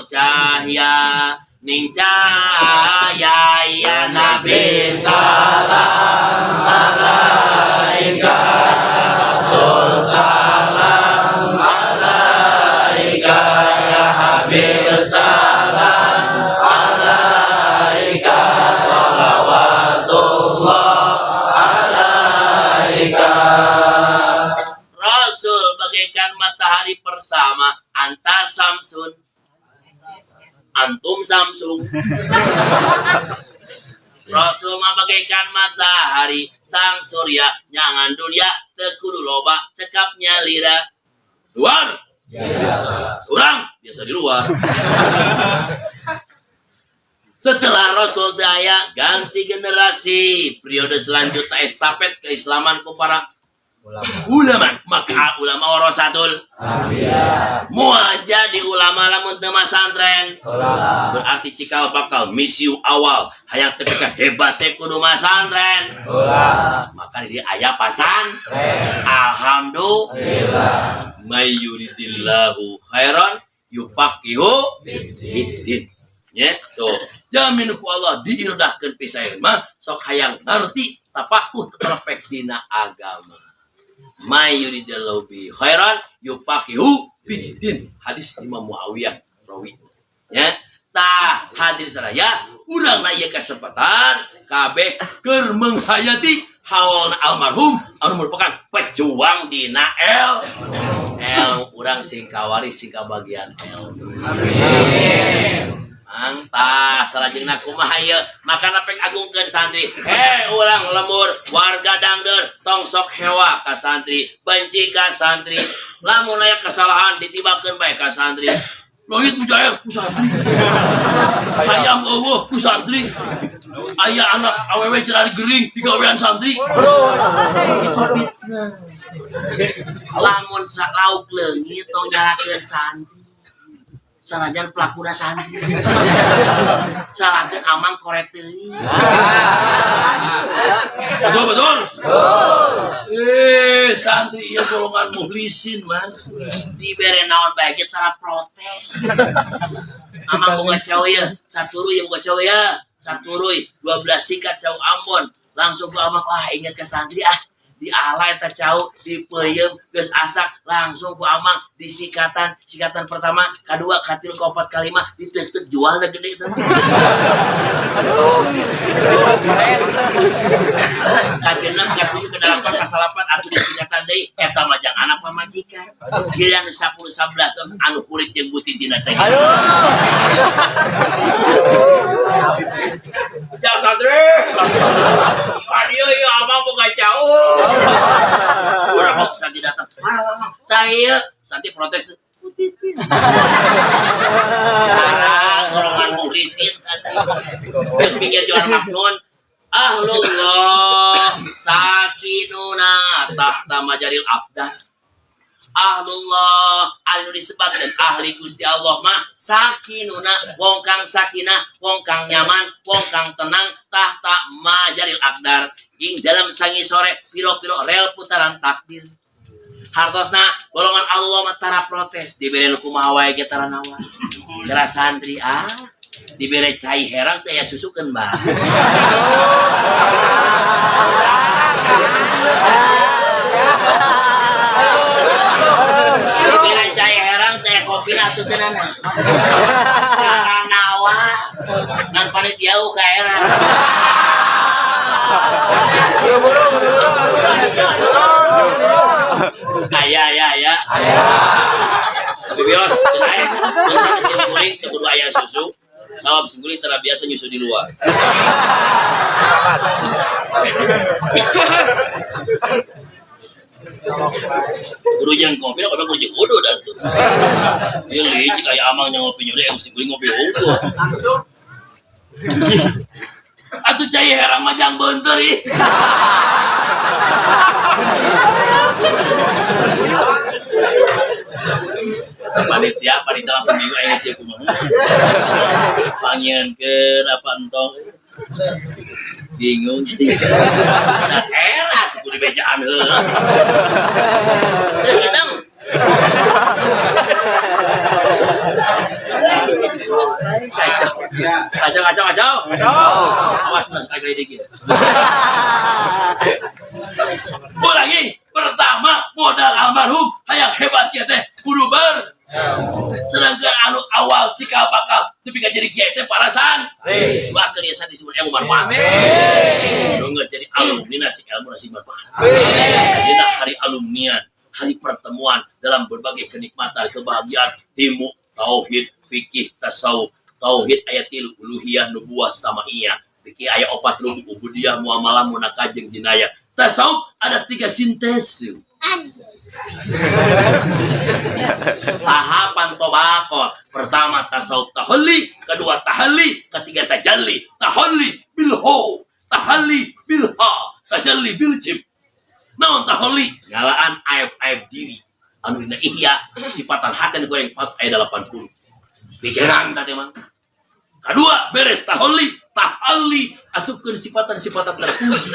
cahya ning cahaya ya nabi salam alaika rasul salam alaika ya habib salam alaika salawatullah alaika rasul bagaikan matahari pertama anta samsun antum Samsung. Rasul mah bagaikan matahari sang surya nyangan dunia tekudu loba cekapnya lira luar orang biasa di luar. Setelah Rasul daya ganti generasi periode selanjutnya estafet keislaman ku para ulama maka ulama warasatul muah jadi ulama lamun teu masantren berarti cikal bakal misiu awal hayang teu hebat teh kudu masantren maka di aya pasantren alhamdulillah may yuridillahu khairan yufaqihu fiddin ya tuh jamin ku Allah diirdahkeun pisaeun mah sok hayang ngarti tapakuh terpek dina agama. May yuridillahu bi khairan yufaqihu fiddin. Hadis Imam Muawiyah rawi. Ya, tah hadir saraya urang na ieu kesempatan kabeh keur menghayati haulna almarhum anu merupakan pejuang dina urang sing kawaris sing kabagian ilmu. Amin. Angta salajengna kumaha ieu makana pek agungkeun santri ulang lemur warga dangder tong sok hewa ka santri benci ka santri lamun aya kesalahan ditibakeun bae ka santri Lohit Mujair ku santri hayam eueuh ku santri aya anak awewe cenah gering digawean santri lamun lauk leungit tong nyalakeun santri sanajan pelakuna santri salahkeun amang korek teuing betul santri ieu golongan muhlisin man dibere naon bae ge tara protes amang boga cawe ya saturuy ya boga cawe ya saturuy 12 sikat cau Ambon langsung ku amang inget ka santri di alay eta cau di peuyeum geus asak langsung ku amang di sikatan pertama kadua katilu kaopat kalima diteuk jual da gede teh kagenep katujuh kedalapan kasalapan atuh di sikatan deui eta mah jang anak pamajikan giliran 10 11 anu kurit jeung butitina teh ja santri adieu ieu amang boga cau urang mau santi datang taya santi protes orang muhlisin santi pinggir jual maknun ahlullah sakinuna tahta majaril abdan ahlullah anu disebutkan ahli Gusti Allah mah sakinuna wong kang sakinah wong kang nyaman wong kang tenang tahta majaril aqdar ing dalam sangi sore piro-piro rel putaran takdir hartosna golongan Allah mah tara protes dibere kumaha wae ge tara nawa geura santri dibere cai herang teh ya susukeun bah dibere cai herang teh kopi atuh teh nana tara nawa ngan panitia ka herang ya. Tapi bios, kuring kudu aya susu. Sawab singkuring tara biasa nyusu di luar. Guru jeung kopi, kopi guru jeung kudu dan tuh. Ieu licik aya amang nya ngopi nyure yang singkuring ngopi unggul. Atuh cai herang mah jang beunteur ih. Panitia langsung bingung aya sia kumaha. Pangieunkeun apa entong. Bingung sih. Nah, era kudu dibejaan heula. Teu hidang. Kacau. Awas nas agak dikit. Lagi pertama modal almarhum hayang hebat kieu teh kudu sedangkan anu awal cikal bakal tapi jadi kiai teh parasan bahkan dia saat disebut ilmu manfaat amin jadi alumni nasi ilmu nasi manfaat dina hari alumnian hari pertemuan dalam berbagai kenikmatan kebahagiaan timu tauhid fikih tasawuf tauhid ayat 3 uluhiyah nubuwah sama iya pikir ayat 4 ubudiyah muamalah munakah jeung jinayah. Tasawuf ada 3 sintesis. Tahapan tobakol. Pertama tasawuf tahalli, kedua tahalli, ketiga tajalli. Tahalli bilho, tahalli bilha, tajalli biljim. Naon tahalli? Ngalaan aib-aib diri. Anu dina ihya sifatan hati nu goreng 4 ayat 80. Pikiran tadi mah. Kedua beres tahalli, tahalli asupkeun sifatan-sifatan terpuji.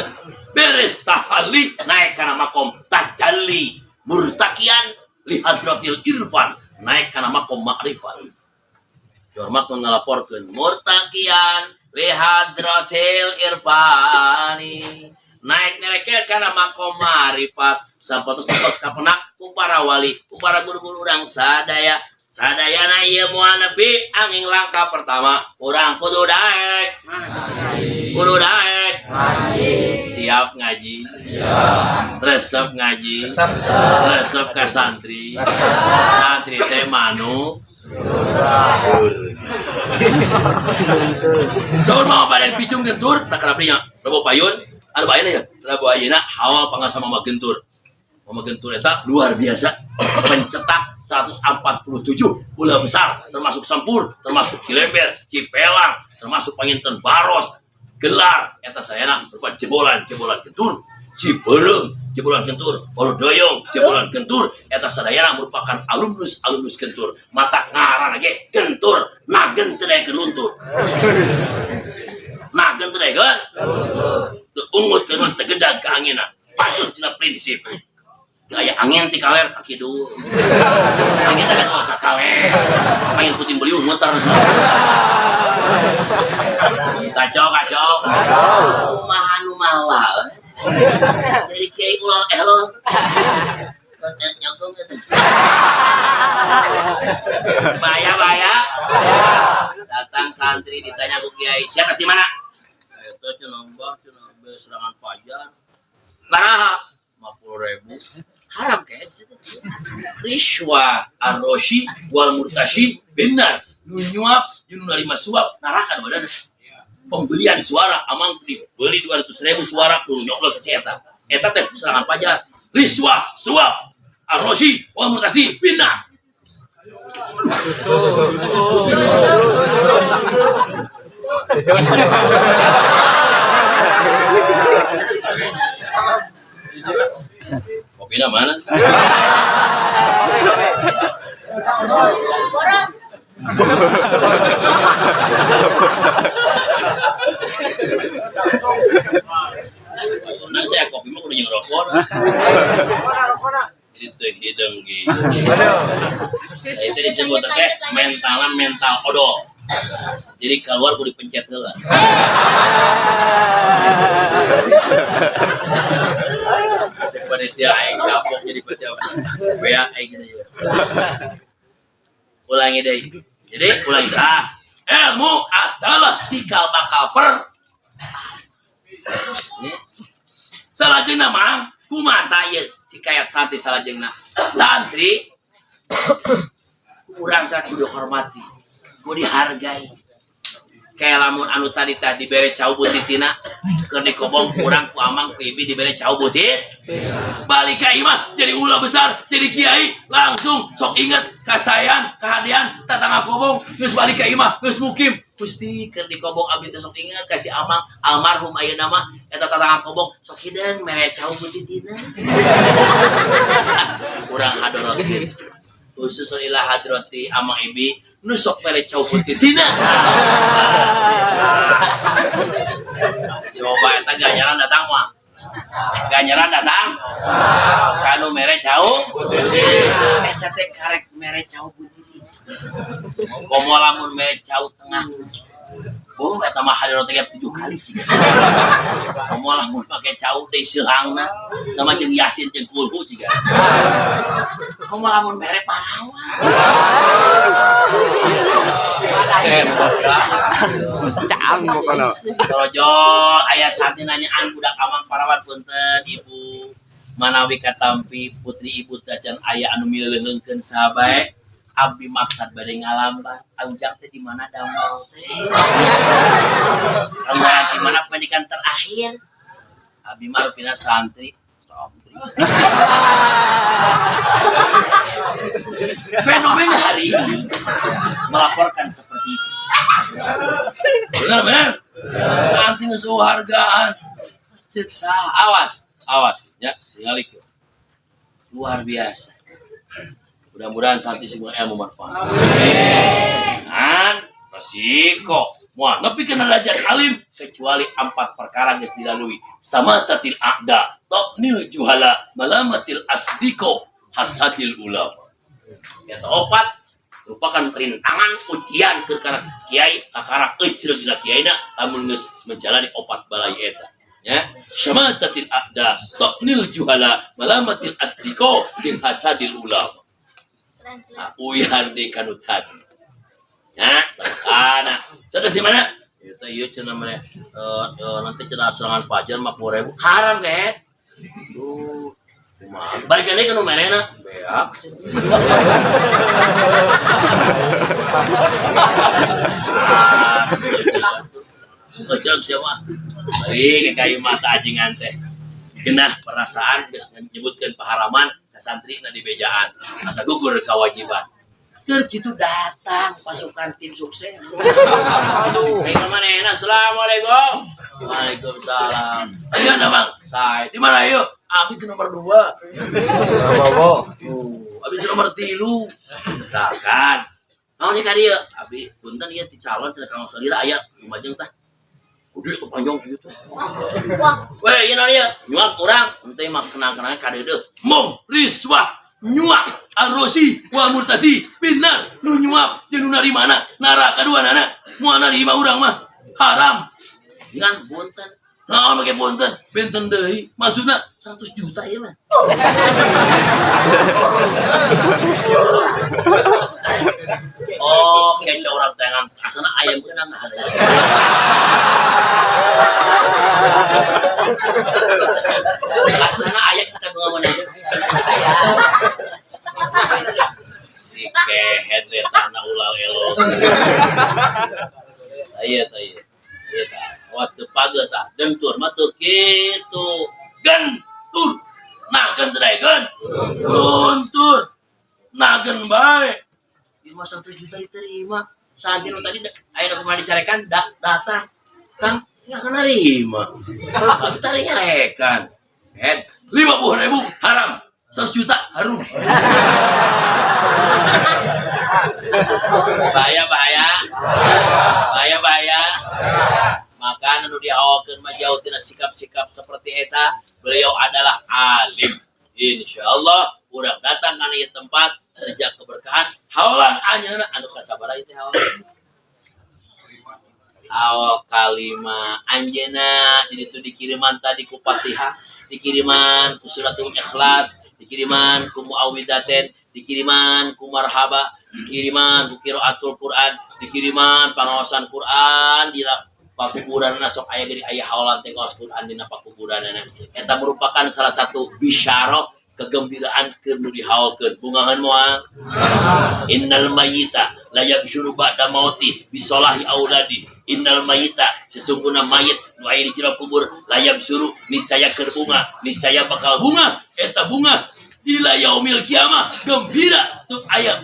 Beres tahalli naik kana makom tajalli. Murtakian li hadratil irfan naik kana makom ma'rifat. Hormat ngalaporkeun murtakian li hadratil irfani naik nerekeun kana makom ma'rifat sapatos kapenak ku para wali ku para guru-guru urang sadaya sadayana ieu moal nepi angin langkah pertama urang kudu daek siap ngaji resep ngaji resep ka santri santri teh manuk coba mau badan picung gentur tak kana prinya rebo payun anu baeuna ya rebo ayeuna hawa pangasah mama gentur eta luar biasa pencetak 147 bola besar termasuk Sampur termasuk Cilember Cipelang termasuk Panginten Baros gelar eta sayana berupa jebolan gentur Cibereung jebolan gentur Orodoyong jebolan gentur eta sadayana merupakan alumnus gentur mata ngaran ge gentur nagen teu daekeun luntur nagen teu daekeun teu ungut keun tegedag ka angina patut dina prinsip aya angin ti kaler ka kidul angin teh ka kaler angin puting beliung muter kacau kumaha nu mawa dari kiai ulal elon nyogong gitu bahaya datang santri ditanya ku kiai siapa di mana eta cenah mbah cenah serangan fajar baraha 50.000 haram kayak riswa arroshi wal murtashi benar nu nyuap jeung nu narima suap narakan badan pembelian suara amang dibeli 200.000 suara kudu nyoblos si eta teh serangan fajar riswa suap arroshi wal murtashi benar kopinya mana? Boros. Nang saya kopi mah kudu jeung rokok. Itu hidung gitu. Itu disebut teh mental odol. Jadi keluar kudu dipencet heula. Panitia aing kapok jadi panitia bea aing gitu ya. Ulangi deh. Jadi ulangi ilmu adalah cikal bakal salajengna mah kumaha ieu hikayat santri salajengna santri urang sak kudu hormati kudu dihargai kayak lamun anu tadi dibere cau butitina keur dikobong kurang ku amang ku ibi dibere cau butit balik ka imah jadi ulah besar jadi kiai langsung sok inget kasayan kehadian tatangga kobong geus balik ka imah geus mukim Gusti keur dikobong abdi teh sok inget kasih amang almarhum ayeuna mah eta tatangga kobong sok hideung mere cau butitina urang hadarot khusus ila hadrati amang ibi nusok mere cau butitina coba eta ganjaran datang mah ganjaran datang kanu mere cau eta teh karek mere cau butitina komo lamun mere cau tengah oh eta mah hadirot 7 kali ciga komo lamun make cau deui seulangna nama jeung yasin jeung kulhu ciga komo lamun mere parawan Caang pokoknya. Rojol ayah saat nanyaan budak amang parawan punten ibu manawi katampi putri ibu tajan ayah anu mileuheungkeun sahabat abdi maksad bade ngalambat aujang teh di mana damel teh anggaran di mana pendidikan terakhir abdi mah pina santri fenomena hari ini melaporkan seperti itu benar santri ngesuh hargaan siksa awas ya tinggal ikut luar biasa. Mudah-mudahan santri semua ilmu manfaat. Dan resiko muah nepi kana derajat alim kecuali 4 perkara geus dilalui. Sama tatil a'da, taqnil juhala, malamatil asdiko, hasadil ulama. Eta 4 merupakan perintangan ujian ke kana kiai kakara ejreug dina kiaina lamun geus menjalani 4 balai eta. Ya, syamatatil a'da, taqnil juhala, malamatil asdiko, din hasadil ulama. Uyan di kanutan. Ya, karena terus di mana? Itu ieu cenah mah nanti cenah serangan fajar 50.000 haram kan? Tuh. Kumaha? Balik deui ka nu merena. Beak. Kejam siapa? Baik kayu mata ajingan teh. Genah perasaan geus nyebutkeun paharaman ka santri na di bejaan. Asa gugur kewajiban. Keur kitu datang pasukan tim sukses. Aduh. Hey manehna. Assalamualaikum. Waalaikumsalam. Gimana Bang? Saya. Di mana yuk? Abi ke nomor 2. Bobo. Abi ke nomor 3. Misalkan. Naon ka dieu? Abi punten ieu ti calon cenah kang salira aya lumajeng tah. Udah itu panjang segitu. Weh, ini dia nyuap orang, ente mah kenal-kenalnya kadede. Mom, riswah, nyuap, arosi, wa murtasi, benar, nu nyuap, jeung nu narimana, nara kadua nana, moal narima urang mah haram. Dengan punten, naon make punten, benten deui, maksudna 100 juta ieu mah. Oh, kayak orang tangan asana ayam kenang asana. Asana ayam kita bunga mana? Si kehet tanah ulah elo. Iya. Awas teu pageu tah, dentur mah teu kitu. Gentur. Nah, gendraekeun. Guntur. Nagen bae. 100 juta diterima. Saat itu tadi ayo kemarin dicarekan datang. Kang, enggak akan nerima. Kita rekan. 50.000 haram. 100 juta harum. Bahaya. Maka anu diawakeun mah jauh tina sikap-sikap seperti eta. Beliau adalah alim. Insyaallah urang datang kana ieu tempat sejak keberkahan hawalan anjeunna anu kasabaraha teh hawalan awal kalima anjeunna jadi itu dikiriman tadi ku Fatihah dikiriman ku suratul ikhlas dikiriman ku muawwidaten dikiriman ku marhaba dikiriman ku qiraatul Quran dikiriman pangaosan Quran di pakuburanna sok aya geuning aya hawalan teh ngaos Quran dina pakuburanna eta merupakan salah satu bisyarah kegembiraan keur nu dihaolkeun bungahan moal innal mayyita la yabsyuru ba'da mauti bisolahi auladi innal mayyita sesungguhna mayit nu aya di jero kubur la yabsyuru niscaya keur bunga niscaya bakal bunga eta bunga ila yaumil kiamah gembira teu aya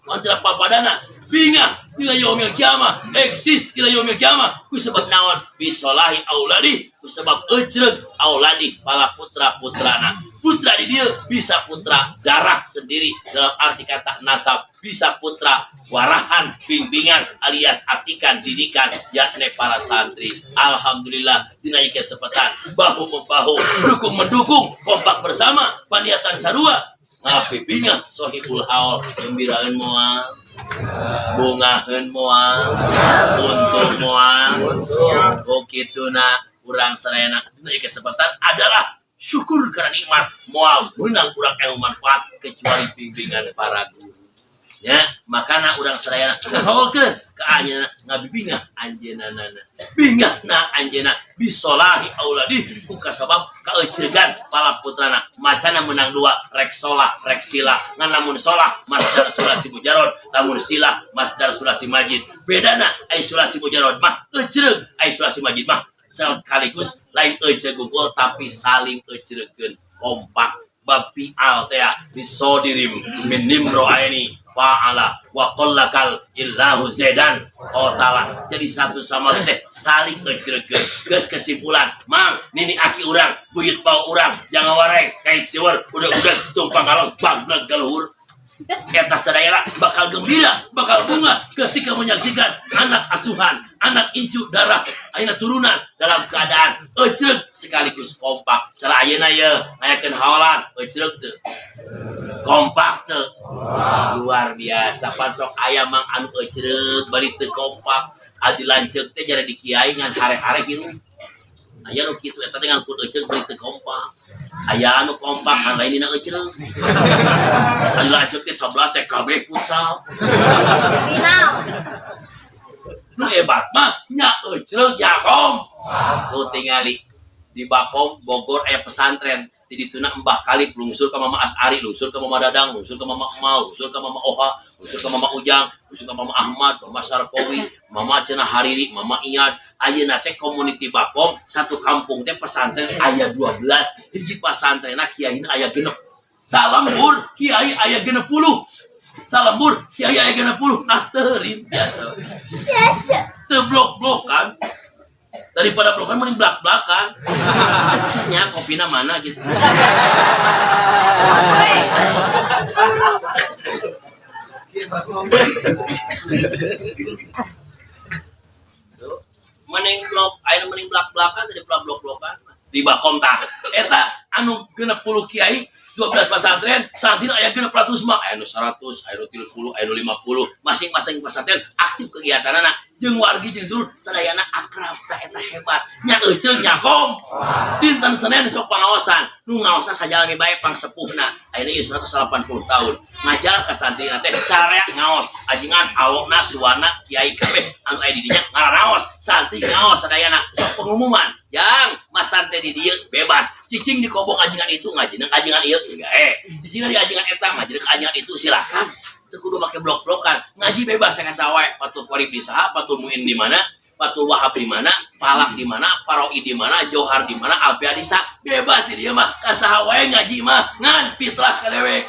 antara papadana bingah ila yaumil kiamah eksis ila yaumil kiamah ku sebab naon bisolahi auladi ku sebab ejreug auladi pala putra-putrana putra di dia bisa putra darah sendiri dalam arti kata nasab bisa putra warahan bimbingan alias artikan didikan yakni para santri alhamdulillah dina ieu kesempatan bahu membahu dukung mendukung kompak bersama paniatan sarua ngapipingah sohibul haul gembiraeun moal bungaheun moal untung moal bukituna urang sarayana dina ieu kesempatan adalah syukur karena nikmat moal menang kurang ilmu manfaat kecuali bimbingan para guru. ya makana urang sadayana ngaholkeun ka anjeunna ngabibingah anjeunna bingah na anjeunna bisolahi auladi ku kasabab kaeucegan pala putrana macana menang dua rek solah rek sila ngan lamun solah masdar sulasi mujarrad lamun sila masdar sulasi majid bedana ai sulasi mujarrad mah eucereug ai sulasi majid mah sekaligus lain euceug gugol tapi saling eucereugkeun kompak babi al teh bisodirim min nimro aini fa'ala wa qallakal illahu zaidan qatala jadi satu sama lain teh saling eucereugkeun geus kesimpulan mang nini aki urang buyut pau urang jangan wareng kai siweur udah tumpang kalong bagleg galuhur eta sadayana bakal gembira bakal bunga ketika menyaksikan anak asuhan anak incu darah ayeuna turunan dalam keadaan eucereug sekaligus kompak cara ayeuna ye ngayakeun hawalan eucereug teu kompak teu luar biasa pan sok aya mang anu eucereug bari teu kompak adi lanceuk teh jara di kiai ngan hare-hare kitu aya nu kitu eta teh ngan kun euceug bari teu kompak aya anu kompak kan lain dina eucereug adi lanceuk teh 11 teh kabeh futsal nu hebat mah nya eucereug yakom tuh tingali di Bakom Bogor aya pesantren di dituna Mbah Kalib lungsur ka Mama Asari lungsur ka Mama Dadang lungsur ka Mama Emal lungsur ka Mama Oha lungsur ka Mama Ujang lungsur ka Mama Ahmad Mama Sarkowi Mama Cenah Hariri Mama Iyad ayeuna teh community Bakom satu kampung teh pesantren aya 12 hiji pesantrenna kiaina aya 6 salembur kiai aya 60 salembur kiai aya 60 nah teurin biasa teu blok-blokan daripada blokan mending blak-blakan nya kopina mana gitu mending blok aya mending blak-blakan daripada blok-blokan di Bakom tah eta anu 60 kiai 12 pesantren satina aya 600 mah aya 100 aya 30 aya 50 masing-masing pesantren aktif kegiatanana jeung wargi jeung dulur sadayana akrab tah eta hebat nya euceug nya kom dinten Senin sok pangaosan nu ngaosna sajalami bae pangsepuhna ayeuna ieu 180 tahun ngajar ka santrina teh sarea ngaos ajingan awokna suwana kiai kabeh anu aya di dinya ngaraos santri ngaos sadayana sok pengumuman yang mas santri di dieu bebas cicing di kobong ajingan itu ngajina ajingan ieu cicing di ajingan eta ngajina ajingan itu silakan teu kudu make blok-blokan ngaji bebas saya sawae patul qarib di saha patul muin di mana patul wahab di mana palak di mana paroi di mana johar di mana alfiah di sa bebas di dieu mah ka saha wae ngaji mah ngan fitrah ka dewek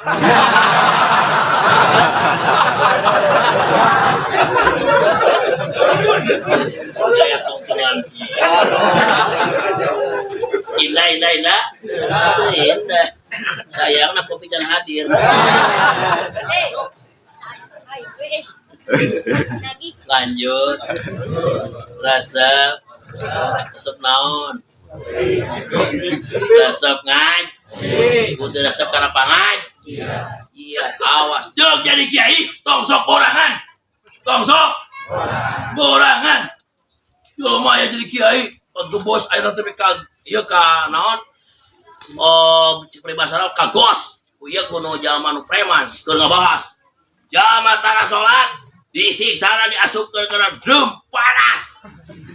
ya tongtongan ila sayangna kopi can hadir lanjut resep naon resep ngaj udah resep karena pangan iya awas jog jadi kiai tong sok borangan jelema aya jadi kiai untuk bos aya teh ka ieu ka naon cipri basara ka gos ieu kuno jalma nu preman keur ngabahas jalma tara salat disiksana diasupkeun kana drum panas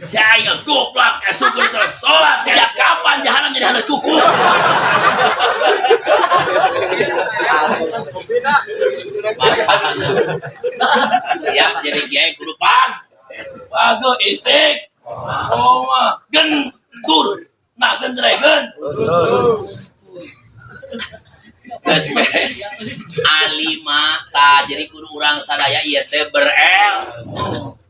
saya goblok asupkeun kana salat tidak kapan jahanam jadi hana cukup siap jadi kiai kudu pago istik gentur nah gendregen Bes alima ta jadi kudu urang sadaya ieu teh berel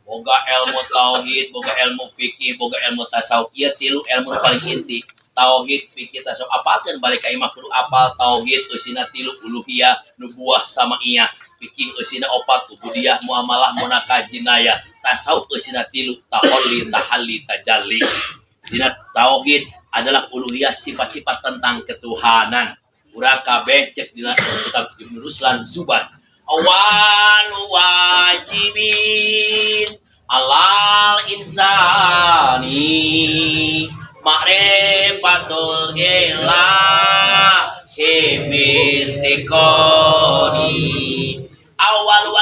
boga ilmu tauhid boga ilmu fikih boga ilmu tasawuf ieu tilu ilmu paling inti tauhid fikih tasawuf apalkeun balik ka imah kudu apal tauhid eusina tilu uluhiyah nubuwah sama iya fikih eusina opat ubudiyah muamalah munakah jinayah tasawuf eusina tilu taholli tahalli tajalli dina tauhid adalah uluhiyah sifat-sifat tentang ketuhanan urang kabeh cek dina kitab Ibnu Ruslan Zuban awal wajibin alal insani ma'rifatul ilah hifistikoni awal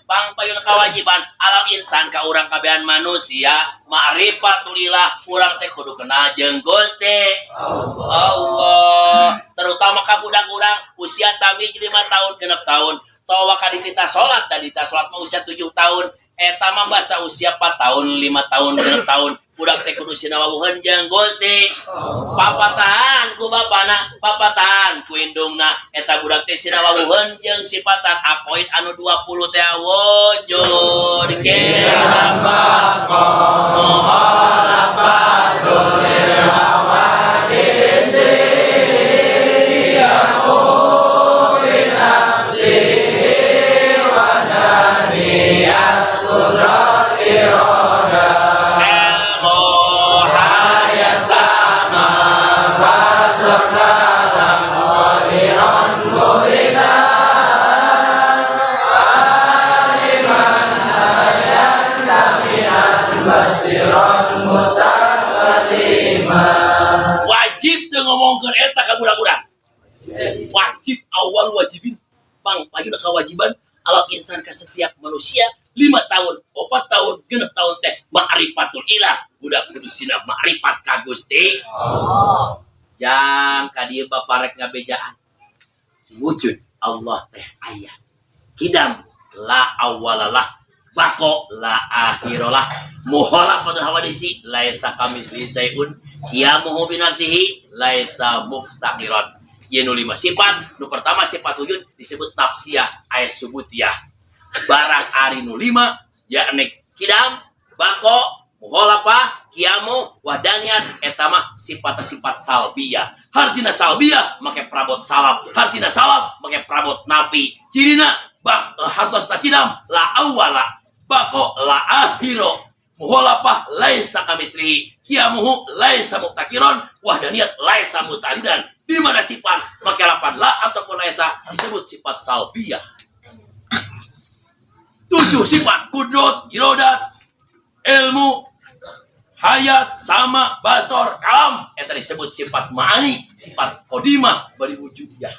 pangpayun kewajiban alal insan ka urang kabehan manusia ma'rifatulillah urang teh kudu kenal jeung Gusti Allah terutama ka budak urang usia tamih 5 tahun 6 tahun tawa ka dita salat tadi ta salat mah usia 7 tahun eta mah basa usia 4 tahun 5 tahun 6 tahun budak teh kudu sinawawuheun jeung Gusti papatahan ku bapana papatahan ku indungna eta budak teh sinawawuheun jeung sifatan apoin anu 20 teh wujud kiramba muhalafatul hawadisi ya binafsi wa daniyatul irada wajib tuh ngomongkeun eta ka budak-budak wajib awal wajibin pang payuna kewajiban alal insan ka setiap manusia 5 tahun 4 tahun 6 tahun teh ma'rifatul ilah budak kudu sina ma'rifat ka Gusti yang ka dieu baparek ngabejaan wujud Allah teh aya kidam la awalalah bako la akhiralah muhalafatul hawadisi laisa kamisli sayun qiyamuhu bi nafsihi laisa muftaqiran yenu 5 sifat nu pertama sifat wujud disebut nafsiyah ay subutiyah barang ari nu 5 yakni kidam bako muhalafah qiyamu wadaniyat eta mah sifat-sifat salbiyah hartina salbiyah make prabot salab hartina salab make prabot nafi cirina hartos takidam la awala bako la akhiro muhalafah laisa kamislihi qiyamuhu laisa muftaqiran wahdaniyat laisa mutalidan di mana sifat make lapan la ataupun laisa disebut sifat salbiyah 7 sifat kudrat irodat ilmu hayat sama basor kalam eta disebut sifat ma'ani sifat qadimah bari wujudiyah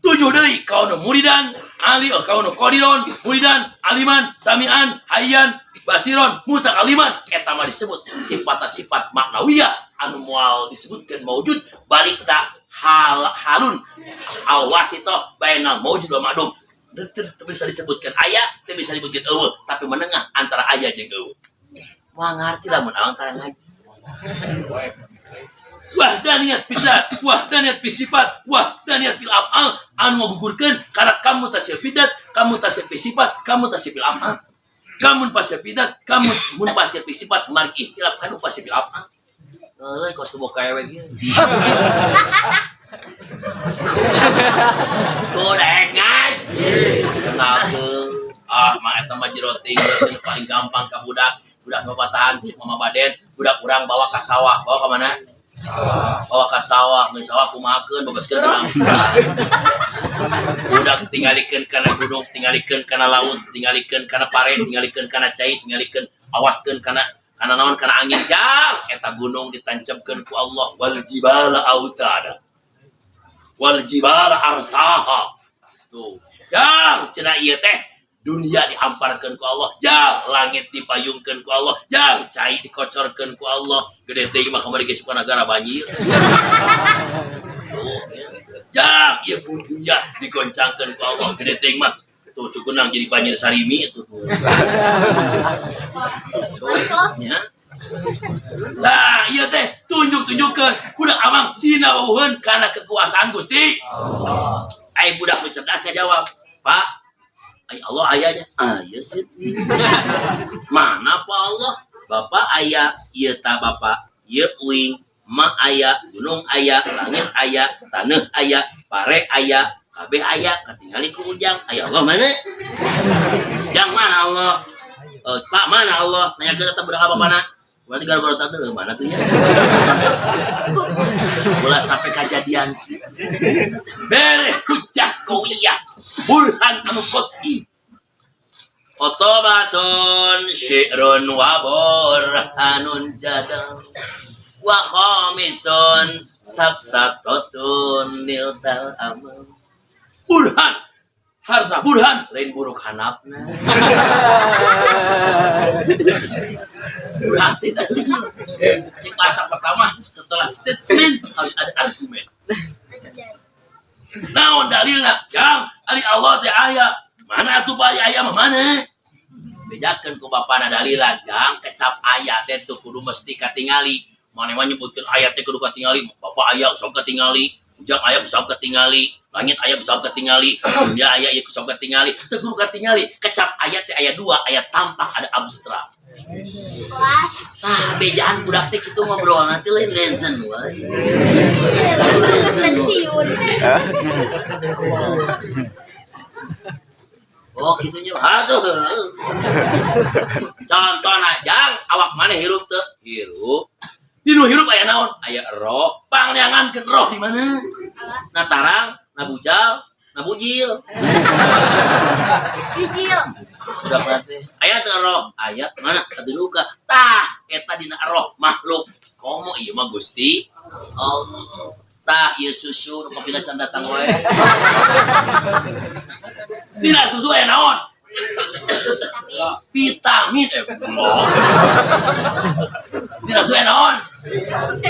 7 deui kaunu muridan ali kaunu qadiron muridan aliman samian hayyan basiron mutakaliman eta mah disebut sifat-sifat maknawiyah anu moal disebutkeun maujud balik ta halun awasito bainal maujud wa ma'dum teu bisa disebutkan aya teu bisa disebutkeun eueuh tapi menengah antara aya jeung eueuh moal ngarti lamun antara ngaji wahdaniyat bidzat wahdaniyat bisifat wahdaniyat bil af'al anu ngagugurkeun karena kamu tasih bidat kamu tasih bisifat kamu tasih bil af'al kamu pasih bidat kamu mun pasih bisifat mari ikhtilaf kanu pasih bil af'al euy kos teu boka ewe ge Kodeng ngaji kenalkeun mah eta mah jeroting paling gampang ka budak babatahan cek mama baden budak urang bawa ka sawah bawa ka mana bawa ka sawah geus sawah kumahakeun boboskeun ka budak tingalikeun kana gunung tingalikeun kana laut tingalikeun kana pare tingalikeun kana cai tingalikeun awaskeun kana naon kana angin jang eta gunung ditancapkeun ku Allah wal jibala autada wal jibala arsaha tuh jang cenah ieu teh dunia dihamparkeun ku Allah jang langit dipayungkeun ku Allah jang cai dikocorkeun ku Allah gede teh mah kamari geus negara banjir tuh jang ieu pun dunia digoncangkeun ku Allah gede teh mah tuh cukunang jadi banjir sarimi itu tuh nya nah iya teh tunjuk-tunjukkeun budak amang sinawuheun kana kekuasaan Gusti ai budak nu cerdas jawab Pak ai Allah ayanya aya sih mana Pak Allah Bapak aya ieu ta Bapak ieu uing ma aya gunung aya langit aya taneuh aya pare aya kabeh aya katingali ku ujang aya Allah mana jang mana Allah Pak mana Allah nanya ke budak bapana berarti gara-gara tante mana tuh ya bola sampai kejadian bere hujah kawiyah burhan anu qat'i otobaton syi'run wa burhanun jadal wa khamisun sabsatotun niltal amal burhan harsa burhan lain buruk hanapna. Berarti dari cek bahasa pertama setelah statement harus ada argumen. Naon dalilna? Jang, ari Allah teh aya. Mana atuh bae aya mah mana? Bedakeun ku bapana dalilan, jang kecap aya teh teu kudu mesti katingali. Maneh mah nyebutkeun aya teh kudu katingali. Bapak aya sok katingali, ujang aya sok katingali, langit aya sok katingali, dunia aya ieu sok katingali. Teu kudu katingali. Kecap aya teh aya dua, aya tampak ada abstrak. Tah bejaan budak teh kitu ngobrol nanti lain reason wae. Oh gitunya aduh. Contohna jang awak maneh hirup teu? Hirup. Dinu hirup aya naon? Aya roh. Pangneangankeun roh di mana? Na tarang, na bujal, na bujil. Bujil. Udah berarti. Aya teu roh? Aya mana? Atuh luka. Tah eta dina roh makhluk. Komo ieu mah Gusti Allah. Tah ieu susu nu kopina can datang wae. Dina susu aya naon? Vitamin belum. Dina susu aya naon?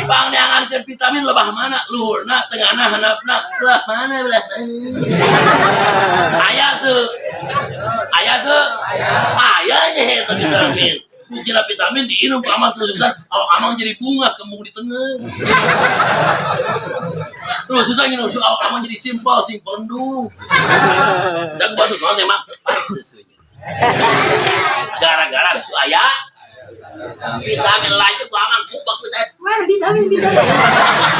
Pangneangankeun vitamin lebah mana? Luhurna, tengahna, handapna, belah mana belah mana? Aya teu? Aya teu? Aya nya eta vitamin. Kira vitamin diinum ku amang terus susah, amang jadi bunga kembung di tengah. Terus susah nginum, amang jadi simpel endu. Jago batu kalau emang pas susunya. Gara-gara susu ayah, vitamin lain ku amang kubak vitamin. Mana vitamin?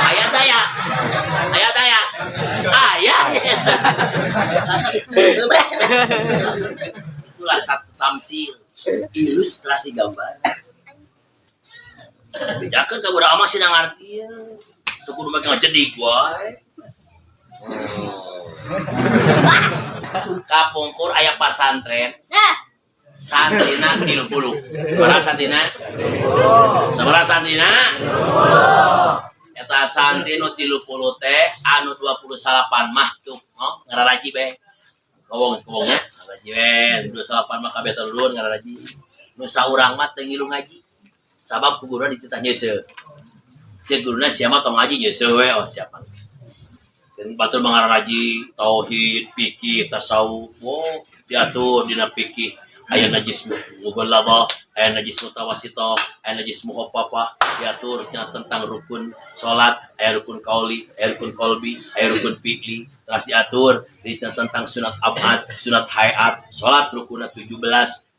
Ayah daya. Itulah satu tamsil. Ilustrasi gambar. Bedakeun ka budak amang sina ngartieun. Teu kudu make ngajedik wae. Kapungkur aya pasantren. Santrina 30. Sabaraha santrina? Sabaraha santrina? Eta santri nu 30 teh anu 28 mah cuk, ngararaji be. Kowong-kowongnya ngaji we 28 mah kabeh telur ngaraji. Nu saurang mah teu ngilu ngaji. Sabab ku guruna dititah nyeuseuh. Cek guruna sia mah tong ngaji nyeuseuh we oh siapa. Keun batur ngaraji tauhid, fikih, tasawuf. Oh, diatur dina fikih. Aya najis mughalladhah, aya najis mutawassithah, aya najis mukhaffafa, diatur tentang rukun salat, aya rukun qauli, aya rukun qalbi, aya rukun fi'li. Terus diatur tentang sunat abad, sunat hayat, salat rukunna 17,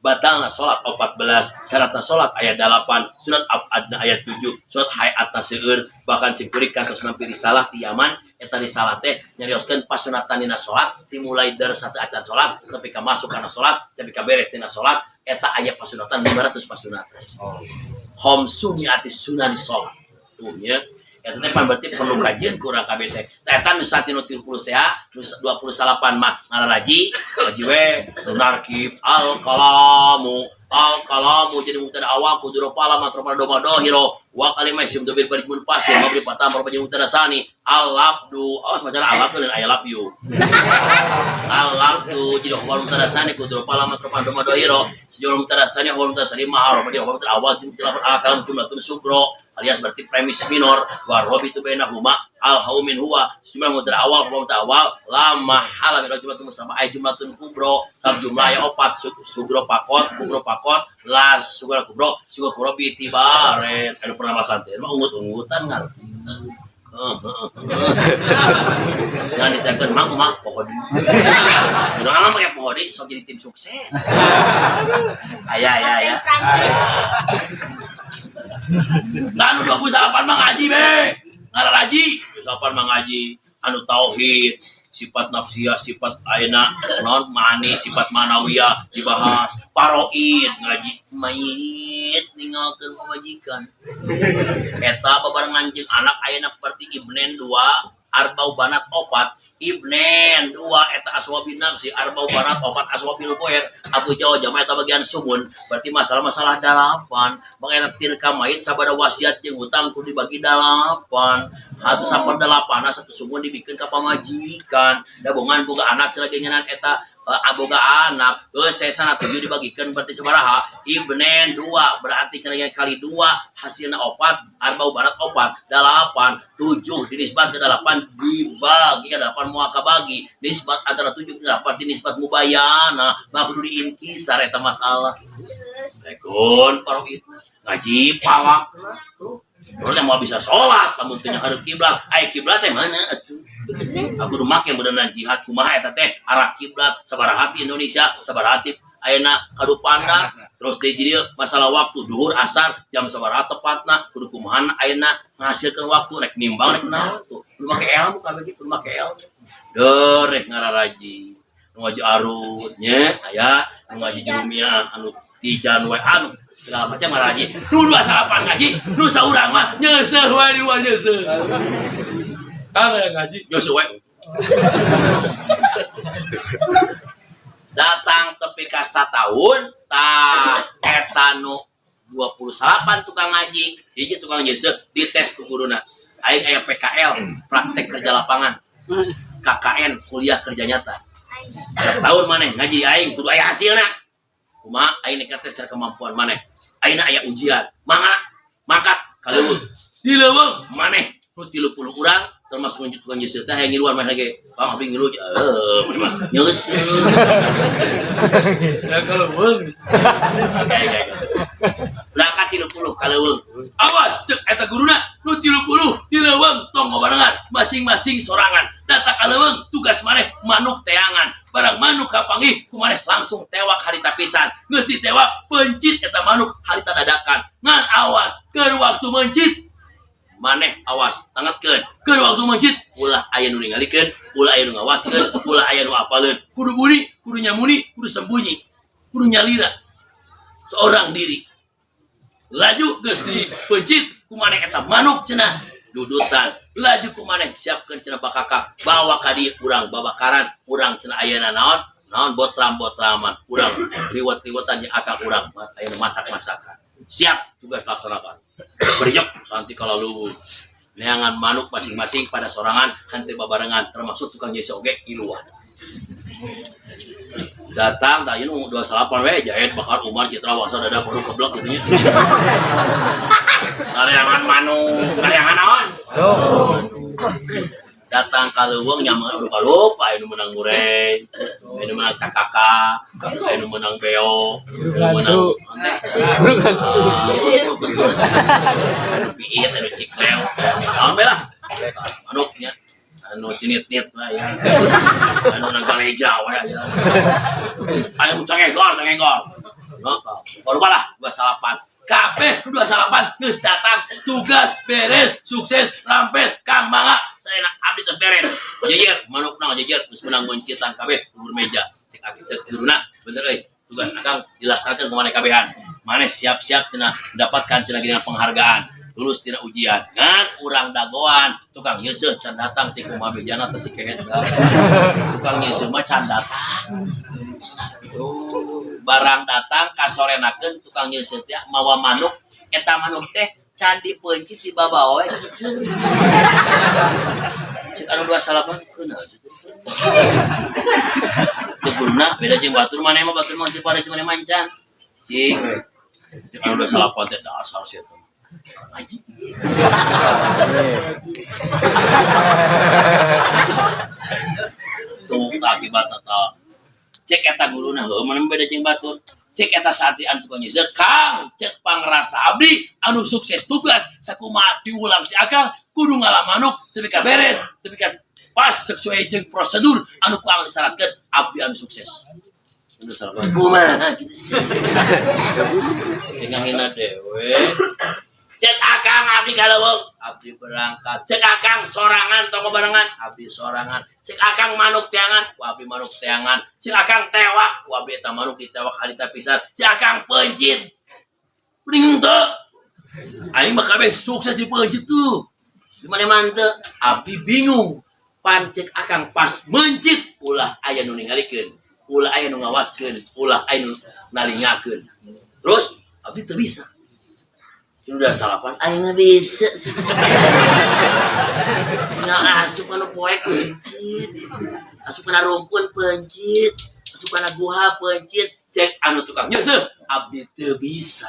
batalna salat 14, syaratna salat aya 8, sunat abadna aya 7, sunat hayatna seueur, bahkan sing kantos nampi risalah ti Yaman eta risalah teh nyarioskeun pasunatan dina salat dimulai dari satu acan salat tapi ka masuk kana salat tapi ka beres dina salat eta aya pasunatan 500 pasunatan. Khamsuni atis sunani salat. Tuh nya eta teh berarti perlu kajian kurang kabeh teh. Eta nu 30 teh 28 mah ngararaji ngaji we narkib al-kalamu jadi mubtada awal kuduro pala matropa domado hiro wa kalimah isim dobir balik mun pasir mabri patah merupakan mubtada sani al-labdu semacam al-labdu dan ayalabyu al-labdu jadi awal mubtada sani kuduro pala matropa domado hiro sejauh mubtada sani awal mubtada sani ma'aruf jadi awal mubtada awal jumlah al-kalam jumlatun sugro alias berarti premis minor warobi itu bainahuma al-haumin huwa jumlah mubtada awal lama halam jumlatun musama ay jumlatun kubro sab jumlah ya opat sugro pakot kubro pakot la sugro kubro bitibaren ada pernah santai mah ungut-ungutan ngarti jangan ditekan mang pohodi udah lama pakai pohodi sok jadi tim sukses ayah anu 28 mah ngaji be ngararaji 28 mah ngaji anu tauhid sifat nafsiyah sifat ayeuna non ma'ani sifat manawiyah dibahas paroid ngaji mayit ninggalkeun pamajikan eta babarengan jeung anak ayeuna seperti ibnen 2 arbau banat 4 ibnen 2 eta aswabin nafsi arbau banat 4 aswabil qoir Abu Jawa jamaah eta bagian sumun berarti masalah 8 bangena tilka mayit sabada wasiat jeung hutang kudu dibagi 8 satu sampai 8 satu sumun dibikin ke pamajikan dabongan boga anak lagi nyenan eta aboga anak sesana 7 dibagikan berarti sabaraha ibnen 2 berarti cenah kali 2 hasilna 4 arbau barat 4 8 7 dinisbat ke 8 dibagi ke 8 moal kabagi nisbat antara 7 ke 8 dinisbat mubayana mah kudu diinkisar eta masalah lekun parok itu ngaji palak orang mau bisa sholat kamu tanya hareup kiblat aya kiblat teh mana atuh aku rumah yang beneran jihad kumaha eta teh arah kiblat sabaraha ti Indonesia sabaraha ti ayeuna kadu pandang terus di dieu masalah waktu duhur asar jam sabaraha tepatna kudu kumaha ayeuna ngahasilkeun waktu rek nimbang rek naon tuh kudu make ilmu kabeh kitu kudu make ilmu dereh ngararaji nu ngaji arut nya aya nu ngaji jurumia anu di Janwe anu segala macam ngaraji nu 28 ngaji nu saurang mah nyeuseuh wae di luar nyeuseuh ada yang ngaji nyeuseuh wae datang tepi ka satahun tah eta nu 28 tukang ngaji hiji tukang nyeuseuh dites ku guruna aing aya PKL praktek kerja lapangan KKN kuliah kerja nyata tahun maneh ngaji aing kudu aya hasilna kumaha aing tes kemampuan maneh ayeuna aya ujian mangkat kaleuweung di leuweung maneh nu 30 urang termasuk tukang nyeuseuh teh hayang ngiluan mah lagi Bang abdi ngilu mah nyeuseuh ya kaleuweung berangkat 30 kaleuweung awas cek eta guruna nu 30 di leuweung tong barengan masing-masing sorangan datang kaleuweung tugas maneh manuk teangan barang manuk kapanggih kumaneh langsung tewak harita pisan geus ditewak pencit eta manuk harita dadakan ngan awas keur waktu mencit maneh awas tangatkeun keur waktu mencit ulah aya nu ningalikeun ulah aya nu ngawaskeun ulah aya nu apaleun kudu buri kudu nyamuni kudu sembunyi kudu nyalira seorang diri laju geus dipencit kumaneh eta manuk cenah dudutan laju kumaneh siapkeun cenah bakakak bawa ka dieu urang babakaran urang cenah ayeuna naon botram-botraman urang riwat-riwatan yang akak urang ayeuna masak-masakan siap tugas laksanakan berjep santi kalalu neangan manuk masing-masing pada sorangan hante babarengan termasuk tukang jasa oge iluan datang tah ieu 28 we jahit bakar Umar Citra Wangsa dada baru keblok gitu nya kareangan manuk kareangan naon datang kaleuweung nyaman lupa anu menang goreng anu menang cakaka anu menang beo anu menang anu piit anu cikleo naon bae lah manuknya anu cinit-nit lah ya anu nagaleja we ya anu cangegol baru lah 28 kabeh 28 geus datang tugas beres sukses rampes Kang Mangga saena abdi teh beres jejer manukna jejer geus menang mencitan kabeh ulur meja cek aki cek guruna bener euy tugas akang dilaksanakeun ku maneh kabehan maneh siap-siap cenah mendapatkan cenah gini penghargaan lulus tina ujian ngan urang dagoan tukang nyeuseuh can datang ti kumaha bejana teh sikehet tukang nyeuseuh mah can datang barang datang kasorenakeun tukang nyeuseuh teh mawa manuk eta manuk teh can dipencit di babaoe cek anu 28 keuneuh cek guruna beda jeung batur maneh mah batur mah pada cuma mancan cing cek anu 28 teh dasar sia teh tuh akibat eta cek eta guruna heuh mana beda jeung batur cek eta saatian tukang nyeuseuh Kang cek pangrasa abdi anu sukses tugas sakumaha diulang ti akang kudu ngalah manuk tepi ka beres tepi ka pas sesuai jeung prosedur anu kuang disyaratkeun abdi anu sukses anu salah kumaha kitu sih ngahina dewe cek akang abdi kaleuweung abdi berangkat cek akang sorangan tong barengan abdi sorangan cek akang manuk teangan ku abdi manuk teangan cek akang tewak ku abdi eta manuk ditewak harita pisan cek akang pencit mending teu aing mah kabeh sukses dipencit tuh di mana-mana teu abdi bingung pan cek akang pas mencit ulah aya nu ningalikeun ulah aya nu ngawaskeun ulah aya nu naringakeun terus abdi teu bisa udah salapan ayeuna bisa nggak asup anu poek pencit asup kana rumpun pencit sukana guha pencit cek anu tukang nyeuseum abdi teu bisa.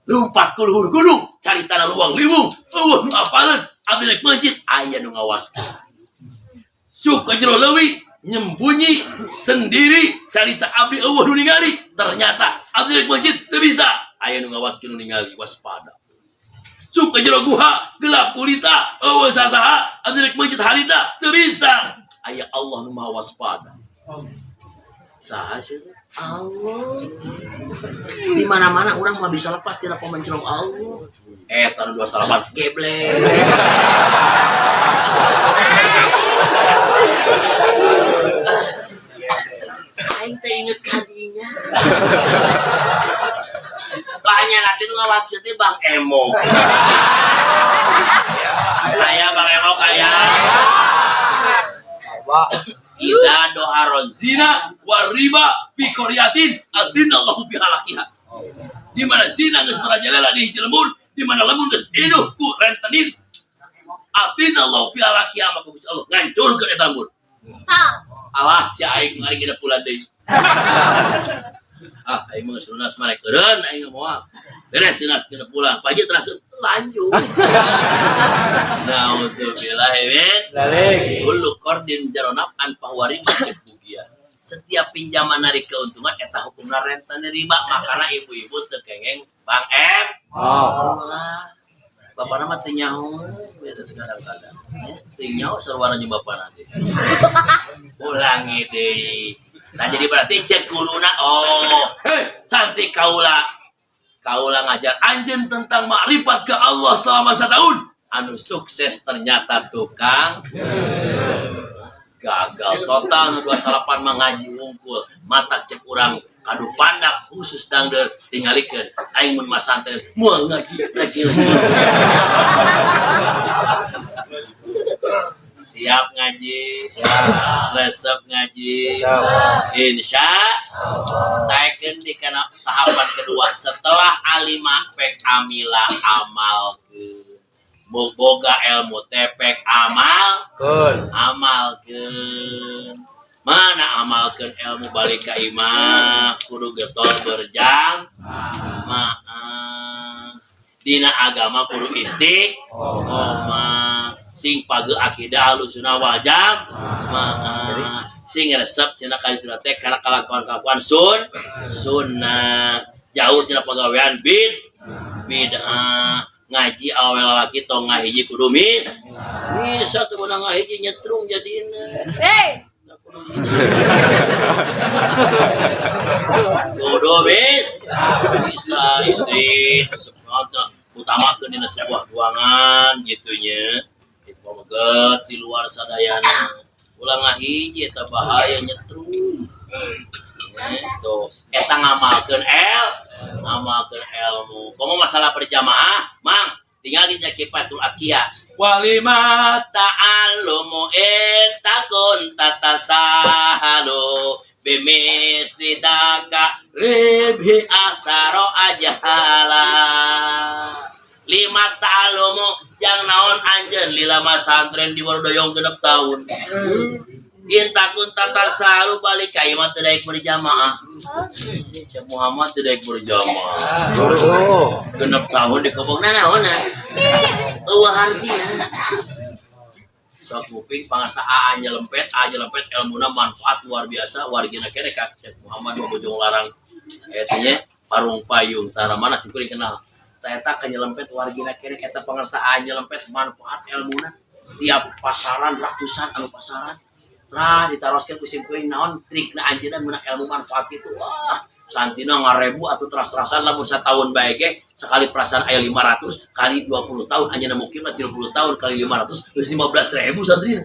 Lumpat ke luhur gunung cari tanah luang liwung eueuh nu apaleun abdi rek pencit aya nu ngawaskeun. Suka jero leuwih nyembunyi sendiri carita abdi eueuh nu ningali ternyata abdi rek pencit teu bisa aya nu ngawaskeun nu ningali waspada. Suka jero guha gelap kulita eueuh sasaha abdi rek pencit harita teu bisa aya Allah nu maha waspada. Saha sih Allah. Di mana-mana orang mah bisa lepas tina pemencelong Allah. Tahun 28 geblek. Aing teh inget kadinya. Banyak nanti nu ngawaskeun teh Bang Emo. Aya Bang Emo kaya. Ida doa rozina wariba pikoriatin adin Allahu bihalakiha. Di mana zina geus merajalela di hiji lembur, di mana lembur geus inuh ku rentenir. Adin Allahu bihalakiha maka Gusti Allah ngancurkeun eta lembur. Alah si aing ngari kita pulang deui. Aing mah geus lunas marek eureun aing moal. Beres lunas kita pulang, pagi terus lanjut. Naudzubillah min dzalik. Kullu qardin jaronab an pahwari cek bugia. Setiap pinjaman narik keuntungan eta hukumna rentenir riba, makana ibu-ibu teu kengeng Bang M. Bapana mah teu nyaho, beda kadang-kadang. Teu nyaho sarwana jeung bapana teh. Ulangi deui. Nah jadi berarti cek guruna cantik kaula ngajar anjeun tentang makrifat ke Allah selama 1 tahun. Anu sukses ternyata tukang gagal total nu 28 mengaji unggul. Mata cek urang kadu pandak khusus dangdeur tingalikeun aing mun masantren moal ngaji lagi siap ngaji, resep ngaji, insya taeken di tahapan kedua setelah alimah pek amila amal ke boga ilmu tepek amal ke mana amalkeun ilmu balik ka imah kudu getol berjamaah dina agama kudu istiqomah sing page akidah ahlussunnah wal jamaah sing resep cenah kali teh kana kalakuan sunnah jauh tina pagawean bid'ah ngaji awewe lalaki tong ngahiji kudu bisa teu meunang ngahiji nyetrung jadina kudu bisa istri utamakeun dina sebuah ruangan gitunya moga di luar sadayana ulang ngahiji eta bahaya nyetrung tuh eta ngamalkeun ilmu komo masalah berjamaah mang tinggal di Kifatul Akiyah walima ta'allumu takun tatasahalu bimisli daka ribhi asaro ajahala lima ta'allumu yang naon anjeun lila masantren di Warudoyong 6 tahun. Intakun tata salu balik ka imah teu daek berjamaah. Syekh Muhammad teu daek berjamaah. 6 tahun di kebongna naonna. Eueuh artina. Sok kuping pangasa A nyelempet ilmuna manfaat luar biasa wargina kene ka Syekh Muhammad bojong larang eta nya parung payung tara mana sih kuring kenal. Eta nyelempet wargina kene eta pangersaan nyelempet manfaat ilmuna tiap pasaran ratusan anu pasaran nah ditaroskeun ku simkuring naon trikna anjeunna meunang ilmu manfaat itu wah santina ngarebu atuh teras-terasan lamun satahun bae ge sekali perasaan aya 500 kali 20 tahun anjeunna mukimna 30 tahun kali 500 geus 15.000 santrina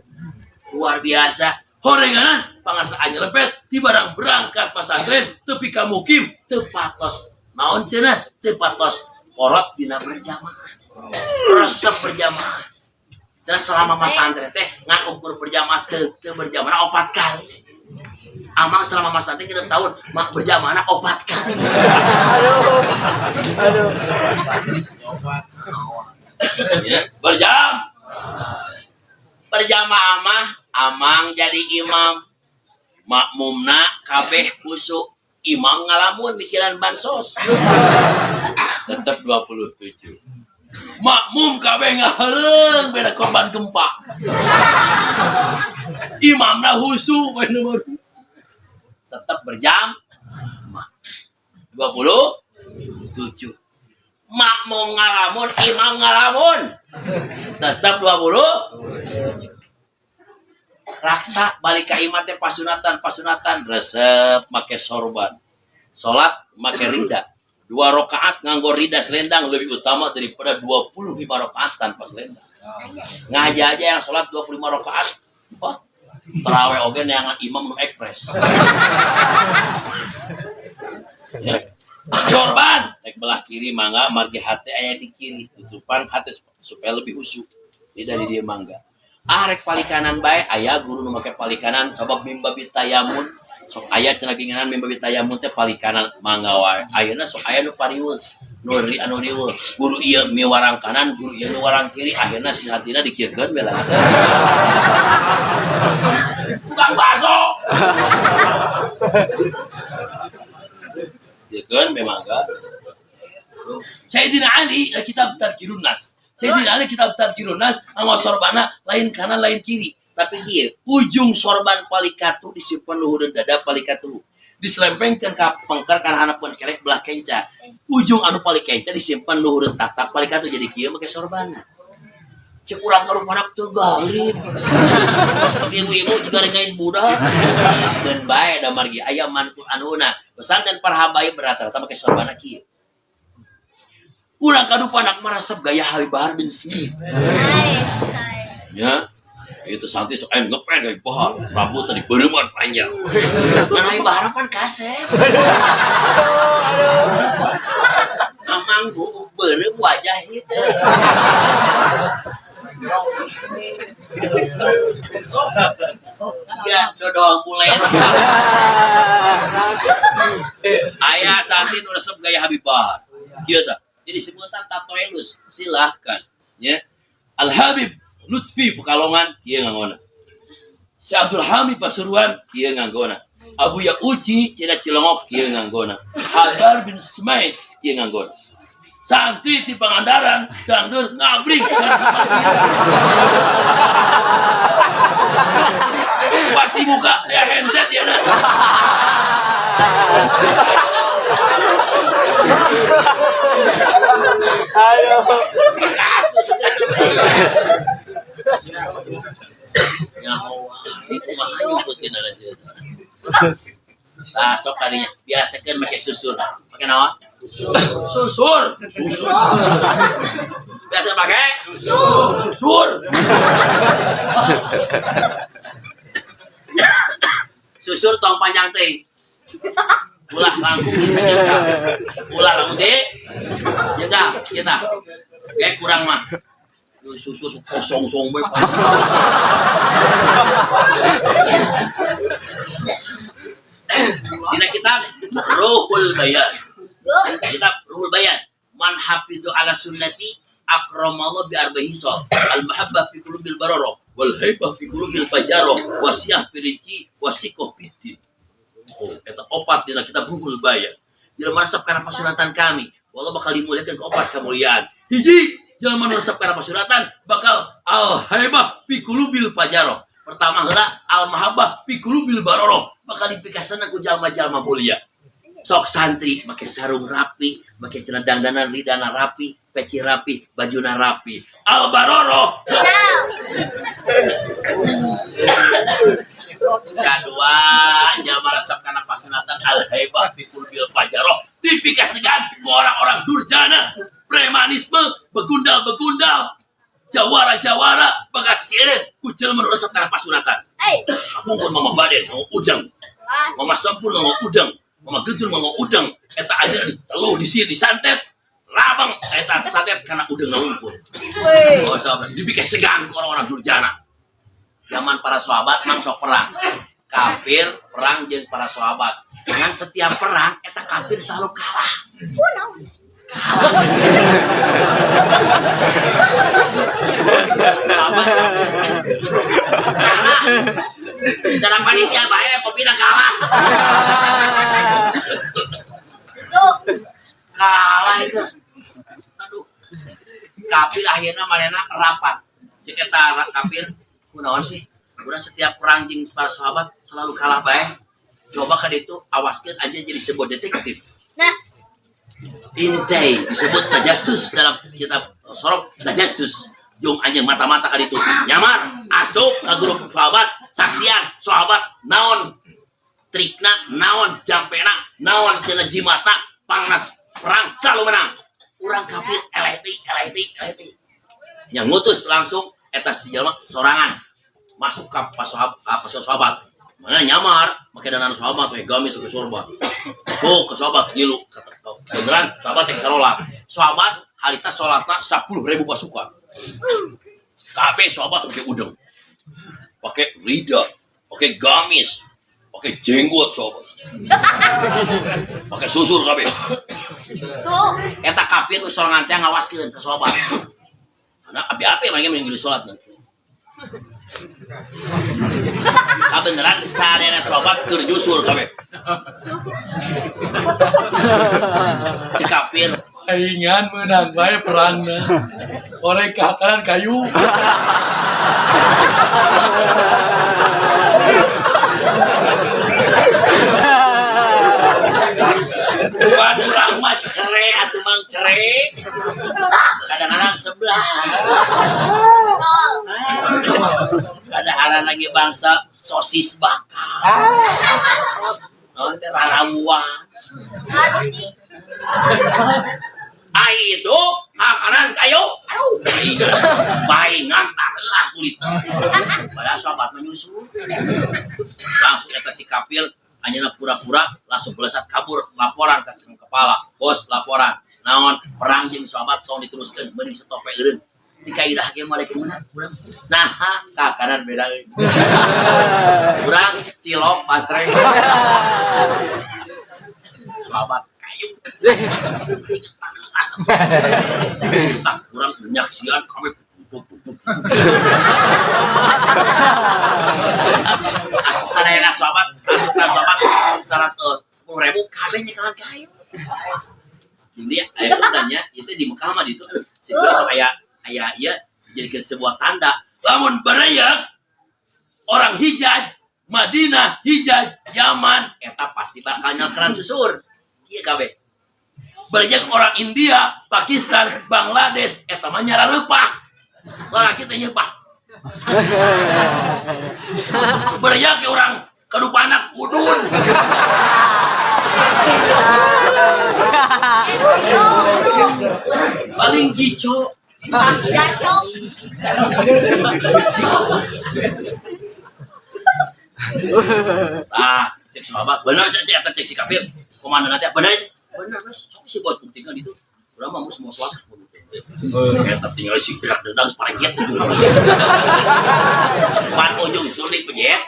luar biasa horenganan pangersaan nyelempet di barang berangkat pasantren tepi ka mukim teu patos naon cenah teu patos korot dina berjamaah resep berjamaah terus selama masa antren teh ngan ukur berjamaah teu berjamaah 4 kali amang selama masa antren 6 tahun mak berjamaah 4 kali aduh ya berjamaah mah amang jadi imam makmumna kabeh kusuk imam ngalamun mikiran bansos tetap 27. Makmum kabeh ngahareung beda korban gempa. Imamna husu tetap berjam 27. Makmum ngalamun, imam ngalamun tetap 20. Raksa balik ka imam teh pasunatan resep make sorban. Salat make rida. 2 rakaat nganggo rida selendang lebih utama daripada 25 rakaat tanpa selendang. Ngaja aja yang salat 25 rakaat. Apa? Tarawih oge neangan imam nu ekspres. Ya. Sorban naik belah kiri mangga margi hati aya di kiri tutupan hati supaya lebih usuk tidak di dia mangga arek palikanan bae aya guru nu make palikanan sabab mimbabi tayamun sok aya cenah ginganan mimbabi tayamun teh palikanan mangga wae ayeuna sok aya nu pariweung nu anu riweung guru ieu miwarang kanan guru ieu miwarang kiri ayeuna si hatina dikirkeun bela tukang bakso ya kan memang kan Sayyidina Ali kitab Tadhkirun Nas Sayyidina Ali kitab Tadhkirun Nas anu sorbana lain kanan lain kiri tapi kieu ujung sorban palikatu disimpen luhureun dada palikatu diselempengkeun ka pengker kana hanapeun kerek belah kenca ujung anu palikenca disimpen luhureun tak palikatu jadi kieu make sorbana cek urang karupana teu galib ibu-ibu juga rengais budak dan bae da margi aya mantu anuna pesantren parhabai berata-rata make sorbana kieu urang kadupanak marasep gaya Habib Bahar bin Smith ya itu santri sok aing ngepet dari Bahar rambut tadi beureumeuan panjang ngan Habib Bahar pan kasep amang bu beureum wajah itu ya dodol kulen aya santri nu resep gaya Habib Bahar kieu tah jadi sebutan tatoelus silahkan ya Al Habib Lutfi Pekalongan kieu nganggona si Abdul Hamid Pasuruan kieu nganggona Abu Yauci Cina Cilongok kieu nganggona Hadar bin Smith kieu nganggona santri di Pangandaran dangdur ngabring pasti buka ya handset ya nah. Ayo. Kasus ya Allah itu makanya ikutin ada sih sok kalinya biasa kan pakai susur pakai nawa susur biasa pakai susur susur tong panjang teh ulah langsung bisa jaga ulah langsung deh jaga kita kayak kurang mah susu kosong sombe Dina kitab Ruhul Bayan kitab Ruhul Bayan man hafizu ala sunnati akramallahu bi arba'i hisab al mahabbah fi qulubil barara wal haibah fi qulubil fajara wasiyah firiji wasikoh fitin eta opat dina kitab Ruhul Bayan jelema resep kana pasunatan kami wallah bakal dimuliakeun ka opat kemuliaan hiji jelema resep kana pasunatan bakal al haibah fi qulubil fajara pertama heula al mahabbah fi qulubil barara bakal dipikasana ku jalma-jalma mulia sok santri pakai sarung rapi pakai celana dandanan ridana rapi peci rapi bajuna rapi al baroro kedua jalma resep kana pasunatan al haibah fi qulubil fajara dipikaskan ku orang-orang durjana premanisme begundal-begundal jawara-jawara bagas sirih ku jelema resep kana pasunatan mungkin mama baden mau udang mama sampur mau udang mama gedul mau udang eta aja telu disantet rabang eta santet kana udang naungkul oh sahabat dipikir segan ku orang-orang durjana zaman para sahabat mang sok perang kafir perang jeung para sahabat dengan setiap perang eta kafir selalu kalah cara panitia bae kopi tidak kalah. Kalah itu. Aduh. Kapir akhirnya manehna rapat. Cek eta kapir kunaon sih? Udah setiap perang jeung para sahabat selalu kalah bae. Coba kan itu awaskeun aja jadi sebuah detektif. Nah, Intai disebut tajasus dalam kitab sorok tajasus. Jung aja mata-mata kan itu nyamar asup ke grup sahabat saksian sahabat naon trikna naon jampena naon cenah jimata pangnas perang selalu menang. Urang kafir eleti yang ngutus langsung eta si jalma sorangan masuk ke pas sahabat mana nyamar pakai dana sahabat pakai gamis ke sorba ke sahabat ngilu beneran sahabat teh sarolat sahabat harita salatna 10.000 pasukan kabeh sahabat pakai udeng pakai rida pakai gamis pakai jenggot sahabat pakai susur kabeh eta kafir sorangan teh ngawaskeun ke sahabat karena api-api mereka meninggal sholat nanti. Beneran sadaya sobat keur jusul kabeh. Cek kafir Aingan menang bae perangna. Orek kahakaran kayu. Urang mah cere atuh mang cere. Kadang-kadang sebelah. Kadang-kadang lagi bangsa sosis bakar. Nanti rarawan. Itu makanan kayu. Aduh, baingan tarelas kulit. Padahal sahabat menyusul. Langsung eta si kafir hanya pura-pura langsung belesat kabur laporan ke kepala bos laporan naon perang jeung sahabat tong diteruskeun beuning stop eureun tika irah ge mah leukeun menang urang nah ka kanan beda urang cilok pasreng sahabat kayu tak urang nyaksian kami sadayana sahabat asupan sahabat 10.000 kabeh nyekalan kayu. Jadi ayat tanya itu di Mekah mah itu sebenarnya sok aya ieu dijadikan sebuah tanda lamun baraya orang Hijaz Madinah Hijaz Yaman eta pasti bakal nyekalan susur ieu kabeh. Baraya orang India Pakistan Bangladesh eta mah nyarareupak lalaki teh nyepah. Beraya ke orang kadupanak udun. Paling gico. Cek sahabat, benar saja cek si kafir. Komandan nanti benar mas, si bos buktikan itu. Udah mau semua suara. Kita tinggal si gerak dedang sepaket itu. Pan ujung sulit pejet.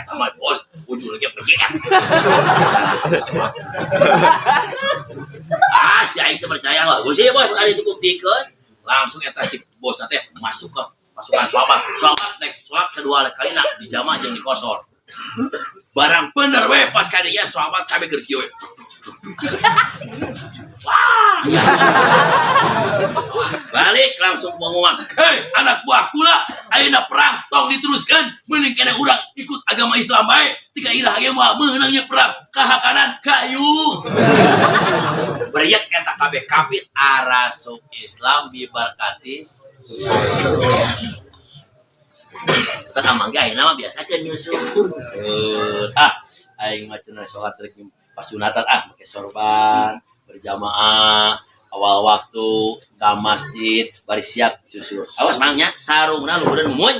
Sama bos ujung lagi pejet. Si Aing percaya lah. Gue sih bos ada itu buktikan. Langsung eta si bos nanti masuk ke pasukan sahabat naik sholat kedua kali nak dijamah jeung dikosor. Barang bener we pas kadinya sahabat kabeh keur kieu. Wah, balik langsung pengumuman. Hei, anak buah kula, ayeuna perang tong diteruskeun. Mending kena urang ikut agama Islam bae. Tika irah ge mah meunangnya perang kahakanan kayu. Beriak eta kabeh kafir arasuk Islam bibarkatis. Kita mangga ayeuna mah biasa kan nyusul. Aing mah cenah salat rek pas sunatan pakai sorban berjamaah awal waktu ke masjid bari siap susu awas mangnya sarungna luhureun mumun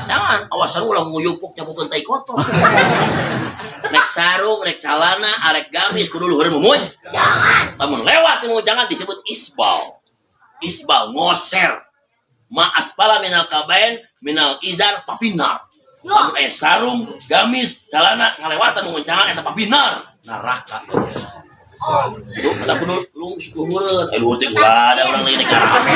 jangan awas sarung ulah nguyupuk nyapukeun tai kotor nek sarung nek calana arek gamis kudu luhureun mumun jangan lamun lewat mu jangan disebut isbal ngoser ma aspala minal kabain minal izar papinar lamun sarung gamis calana ngalewatan mumun jangan eta papinar neraka. Lu kata kudu lu syukureun. Luhur teh ulah ada orang lain karame.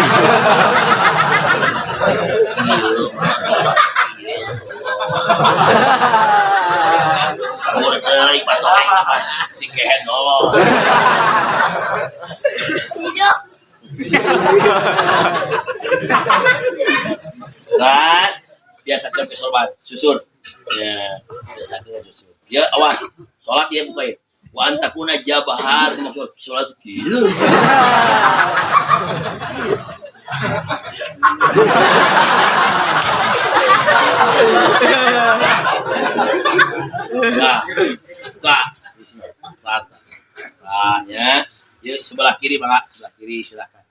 Ras, biasakan ke sorban, susur. Ya, biasakan susur. Ya, awas. Salat ya buka ya. Wa antakuna jabahat maksud salat gitu. Kak. Ya. Yuk sebelah kiri, Bang. Sebelah kiri silakan.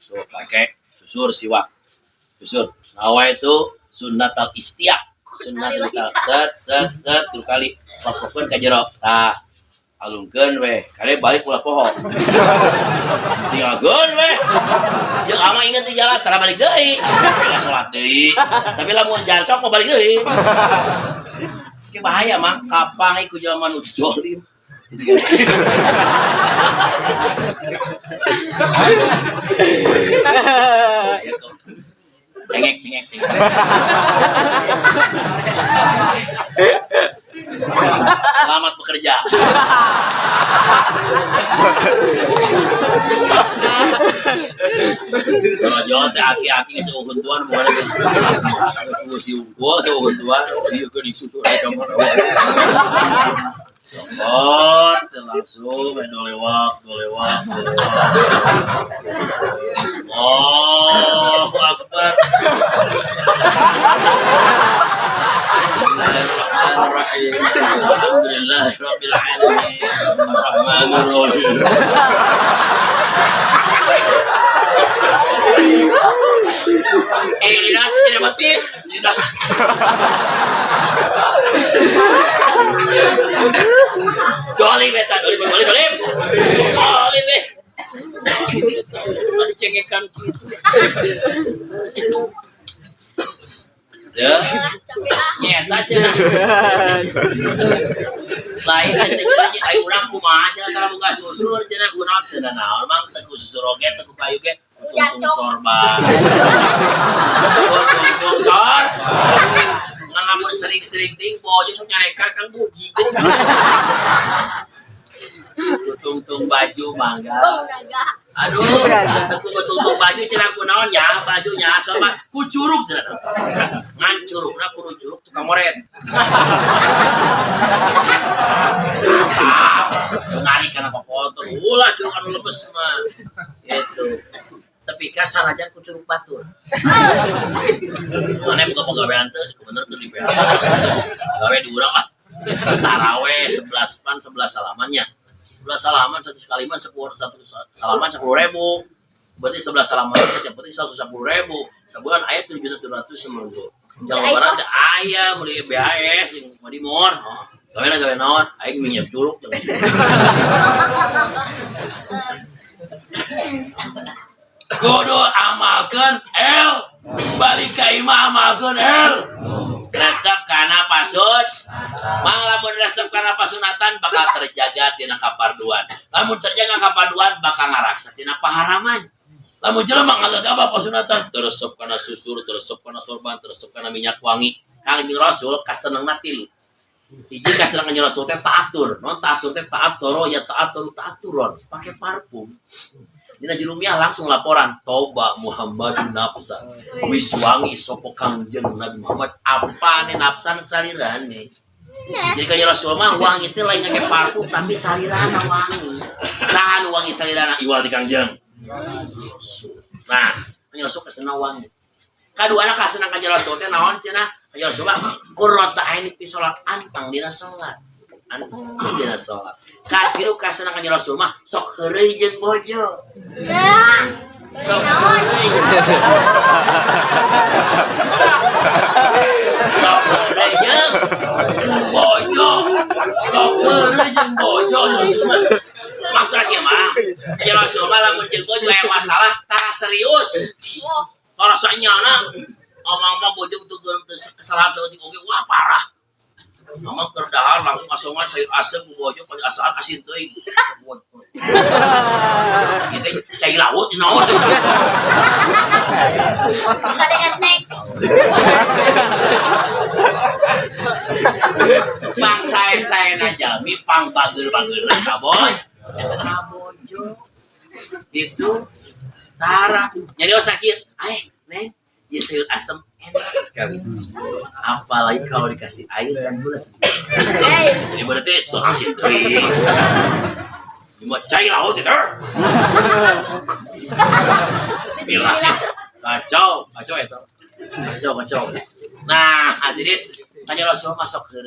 Tuh, pakai susur siwak. Susur. Nawa itu sunnatul istiaq. Sunnatul set 3 kali. Pakokeun ka jero. Tah. Alungkeun we. Kali balik ulah poho. Tinggalkeun we. Jeung ama inget di jalan tara balik deui. Bila salat deui. Tapi lamun jarcok mau balik deui. Ki bahaya mah kapang iku jelema nu jolim. Cengek. Selamat bekerja. Kalau jauh teh aki-aki geus eueun tuan bukan si unggul eueun tuan ieu ke disusul kamu. Sokot langsung dolewak. Oh, Akbar. Bismillahirrahmanirrahim. Alhamdulillahirabbil alamin. Arrahmanirrahim. Dinas jadi batis, dinas. Dolim. Dicengekan gitu. Ya. Nyeta cenah. Lain aja cenah ayo urang kumaha cenah tara buka susur cenah kunaon teh naon mang teu susur oge teu kayu ge untung sorban. Untung sor. Ngalamun sering-sering ting bojo sok nyarekan kang buji. Tung baju mangga. Aduh, tung baju cenah kunaon ya bajunya sorban ku curug cenah. Ngan curugna kudu curug tukang moret. Asap. Narik kana foto. Ulah curug anu lemes mah. Gitu. Tapi ka sanajan ku curug batur. Mane buka pagawean teh bener teu di PH. Gawe di urang ah. Taraweh 11 salamannya. 11 salaman 1 kali mah 10 salaman 10.000. Berarti 11 salaman setiap berarti 110.000. Sebulan aya 7.700 seminggu. Jawa Barat ada aya meuli BHS sing madi mor. Gawe naon? Aing minjem curug. Kudu amalkeun L. Balik ka imah amalkeun L. Resep kana pasun. Mang lamun resep kana pasunatan bakal terjaga tina kaparduan. Lamun terjaga kaparduan bakal ngaraksa tina paharaman. Lamun jelema ngagagaba pasunatan teresep kana susur, teresep kana sorban, teresep kana minyak wangi. Kangjeng Rasul kasenengna tilu. Hiji kaseneng Kanjeng Rasul teh taatur. Non taatur teh taatoro ya taaturon. Pakai parfum. Dina Jurumiyah langsung laporan toba Muhammadun nafsa wis wangi sopo Kangjeng Nabi Muhammad apane nafsan salirane. Jadi Kanjeng Rasul mah wangi teh lain ngake parfum tapi salirana wangi. Saha nu wangi salirana iwal di Kangjeng. Nah, Kanjeng Rasul kasena wangi. Kaduana kasena Kanjeng Rasul teh naon cenah? Kanjeng Rasul mah qurrata aini fi salat antang dina salat. Antang dina salat. Katiru kasana Kanjeng Rasul mah sok heureuy jeung bojo. Sok heureuy. Sok heureuy jeung bojo. Sok heureuy jeung bojo. Maksudna kieu mah, Kanjeng Rasul mah lamun jeung bojo aya masalah tara serius. Ora sanyana omong mah bojo teu kesalahan saeutik oge wah parah. Mama kerdahan langsung asongan sayur asem bojo pada asalan asin teuing. Kita cai laut di naon. Kada etek. Bang saya na jalmi pang bageur-bageureun ka boy. Eta bojo. Itu tara. Nyarios sakit. Neng, ieu sayur asem enak sekali. Apalagi kalau dikasih air dan gula sedikit. Ini berarti itu asin teri. Cuma cair laut itu. Bilangnya kacau itu. Kacau. Nah, hadirin, hanya Rasul masuk ke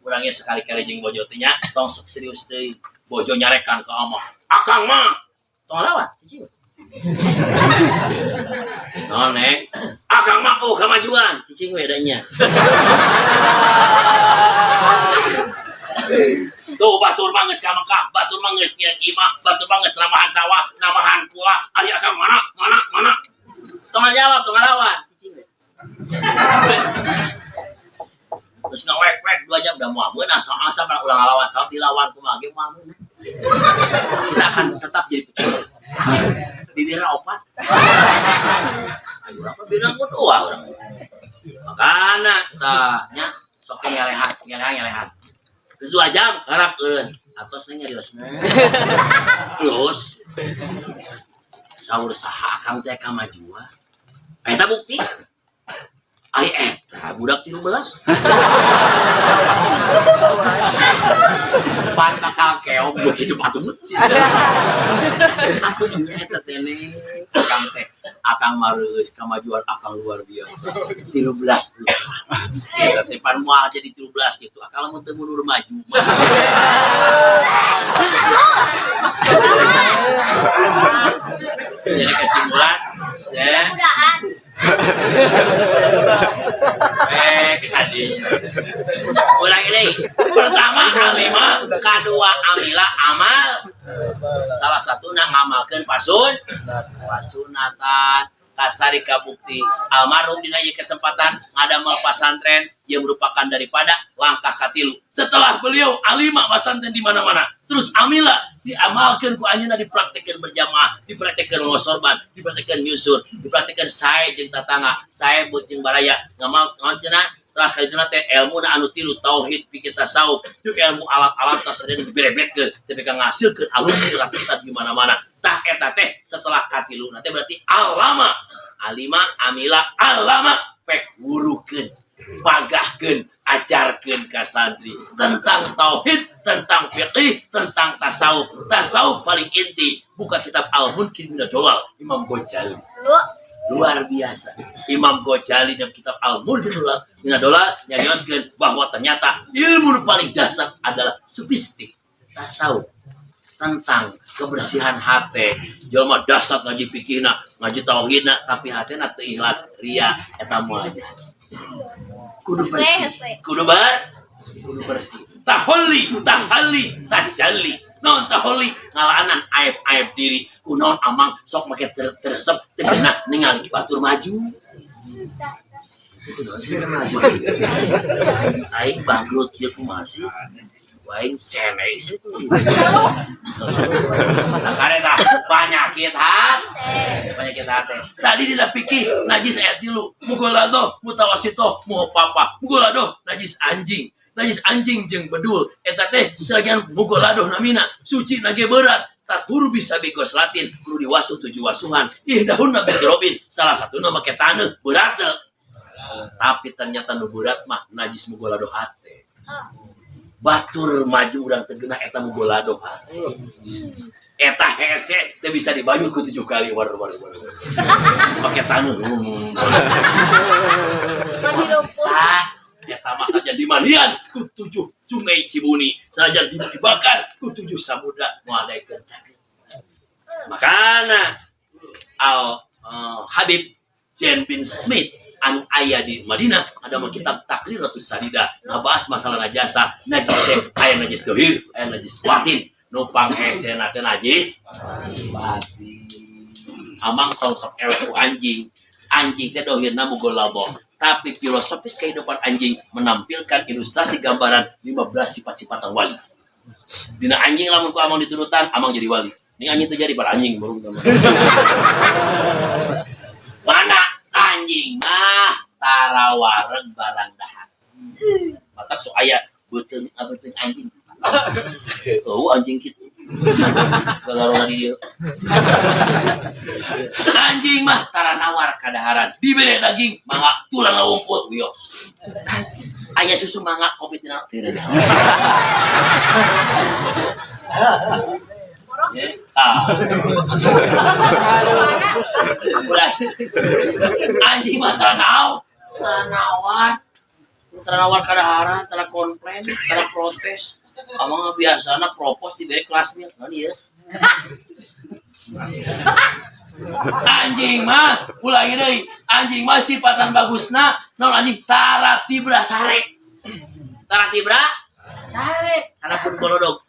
kurangnya sekali-kali jeung bojo teh nya, tong sok serius deui. Bojo nyarekan ke amah. Akang mah tong lawan. Neng, akang mah kemajuan, cicing we nya. Tuh batur mah geus ka Mekah, batur mah geus nyeun imah, batur mah geus namahan sawah, namahan kula, ari akang mana? Tong jawab, tong lawan, cicing we. Terus ngewek 2 jam udah mau meunah asa ulang lawan, saat dilawan kumaha ge moal meunah. Kita akan tetap jadi peculuk. Bibirna opat. Ayo apa bilang dua orang. Makana tah nya sok ngelehan. Terus 2 jam karap eureun. Atos nya nyariosna. Terus saur saha akang teh kamajuan. Eta bukti. Ai eta budak 13. Pan bakal keong begitu patut. Atuh nya eta teh akang mareus kamajuan akang luar biasa. 13 putra. Eta teh pan moal jadi 13 gitu. Akang lamun teu mundur maju. Jadi kesimpulan, ya. Kadinya. Ulang ini. Pertama Alima, kedua Amila amal. Salah satu ngamalkeun pasunatan. Kasari kabukti almarhum dina ieu kesempatan ngadamel pasantren yang merupakan daripada langkah katilu. Setelah beliau Alima pasantren di mana-mana, terus Amila diamalkeun ku anjeunna, dipraktekkeun berjamaah, dipraktekkeun ngosorban, dipraktekkeun nyusur, dipraktekkeun sae jeung tatangga, sae beut jeung baraya, ngamalkeunna setelah kaituna teh ilmu anu tilu tauhid pikir tasawuf, jeung ilmu alat-alat tasawuf diberebetkeun tapi ka ngasilkeun alumni ratusan di mana-mana. Tah eta teh setelah katilu nanti berarti alama, alima, amila, alama pek wurukeun, pagahkeun, ajarkeun ka santri tentang tauhid, tentang fiqih, tentang tasawuf. Tasawuf paling inti buka kitab Al-Munkin min ad-Dalal Imam Ghazali. Luar biasa. Imam Ghazali dalam kitab Al-Munkin min ad-Dalal nyajioskeun bahwa ternyata ilmu paling dasar adalah sufistik, tasawuf, tentang kebersihan hati. Jalma dasar ngaji pikirna, ngaji tauhidna, tapi hatena teu ikhlas, ria eta moal aja. Kudu bersih, kudu bersih. Taholli, tajalli. Non taholli ngalaanan aib-aib diri. Kunaon amang sok make teresep teu geuna ningali batur maju. Kudu maju. Aing bangkrut ieu kumaha sih? Waing sene sih. Karena penyakit hati. Tadi tidak pikir najis ayat 3. Mugolado, mutawasito, muhopapa. Mugolado najis anjing jeung bedul. Eta teh sebagian mugolado namina suci nage berat. Tak huru bisa bigos latin kudu diwasu 7 wasuhan. Dahuna bidrobin salah satuna make taneuh berat. Tapi ternyata nu berat mah najis mugolado hate. Batur maju urang teu geuna eta mugolado hate. Eta hese teu bisa dibanyur ku 7 kali war. Make taneuh. Eta mah saja dimandian ku 7 sungai Cibuni, saja dibakar ku 7 samudra ngadaikeun cakit. Makana Habib Jen bin Smith anu aya di Madinah ada mah kitab Taqriratus Sadida ngabahas masalah najasa, najis teh aya najis dohir, aya najis batin. Nu panghesena teh najis batin. Amang tong sok elek ku anjing teh dohirna boga laboh. Tapi filosofis kehidupan anjing menampilkan ilustrasi gambaran 15 sifat-sifat wali. Dina anjing lamun ku amang diturutan, amang jadi wali. Ini anjing terjadi pada anjing baru mana anjing mah tarawareng barang dahar. Matak so aya beuteung anjing. Oh anjing kitu. Galarona di dieu. Anjing mah tara nawar ka dahar. kadaharan dibere daging mangga tulang ngawungkut wios. Aya susu mangga kopi tina teu. Anjing mah tanawan kadaharan, tara komplain, tara protes. Amang biasana propos dibere kelasnya kan ieu. Anjing mah ulangi deui, anjing mah sifatan bagusna naon anjing taratibra sare. Taratibra sare, anakun bolodog.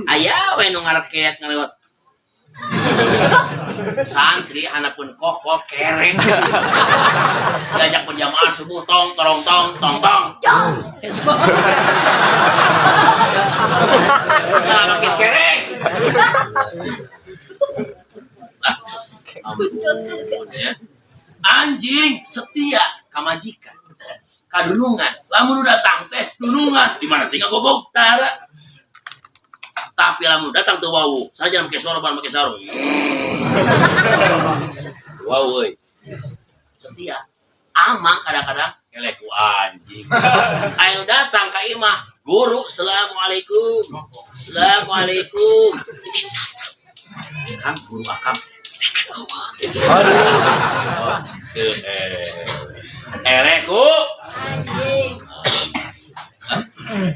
Aya we nu ngarekeat ngalewat. Santri anakun kokol kereng. Diajak berjamaah subuh tong torong tong tong tong. Nah, makin kereng. Ampun, ya. Anjing setia kamajikan. Kadunungan, lamun datang teh dunungan di mana tinggal gogok tara. Tapi lamun datang tuh wau, saja make sorban make sarung. Wau euy. Setia. Amang kadang-kadang elek ku anjing. Anu datang ka imah, guru assalamualaikum. Assalamualaikum. Kan guru akam. Elek ku anjing.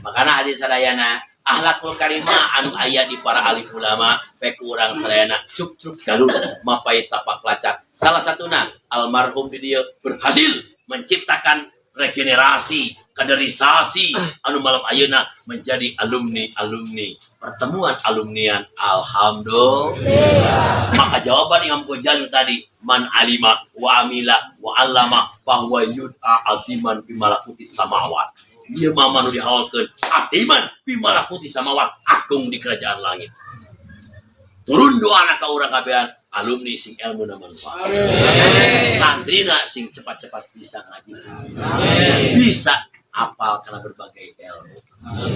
Makana hadis sadayana akhlakul karimah anu aya di para alim ulama pek urang sadayana cuk galuh mapai tapak lacak. Salah satuna almarhum di dieu berhasil menciptakan regenerasi, kaderisasi anu malam ayeuna menjadi alumni pertemuan alumnian. Alhamdulillah. Maka jawaban Imam Ghazali tadi man alima wa amila wa allama bahwa yud'a atiman fi malakutis samawat. Dia mama nu dihawakeun atiman fi malakutis samawat, agung di kerajaan langit. Turun doana ka urang kabehan alumni sing ilmu na manfaat. Santrina sing cepat-cepat bisa ngaji. Bisa apal kana berbagai ilmu.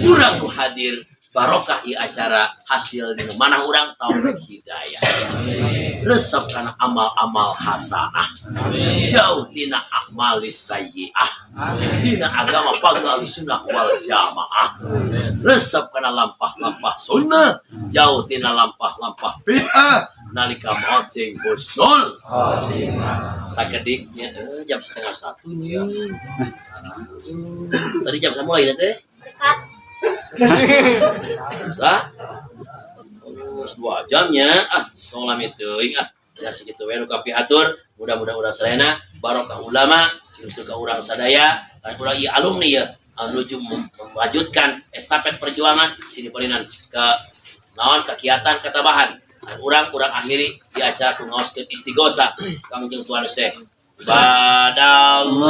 Urang nu hadir barokah ieu acara hasil dina manah urang taufik hidayah. Resep kana amal-amal hasanah. Jauh tina akmalis sayyi'ah. Dina agama paglawi sunnah wal jamaah. Resep kana lampah-lampah sunnah. Jauh tina lampah-lampah bid'ah. Nalika maot sing husnul sakediknya jam 12:30 nih. Tadi jam sama lagi teh. Lah. 2 jamnya tong lami teuing ya segitu we nu kapihatur mudah-mudahan urang sadayana barokah ulama sing ka urang sadaya kan urang ieu alumni ya menuju melanjutkan estafet perjuangan sini perinan ke naon kegiatan ketabahan. Urang akhiri di acara ngaoskeun istighosa kang jeung Tuhan Syekh. Badallah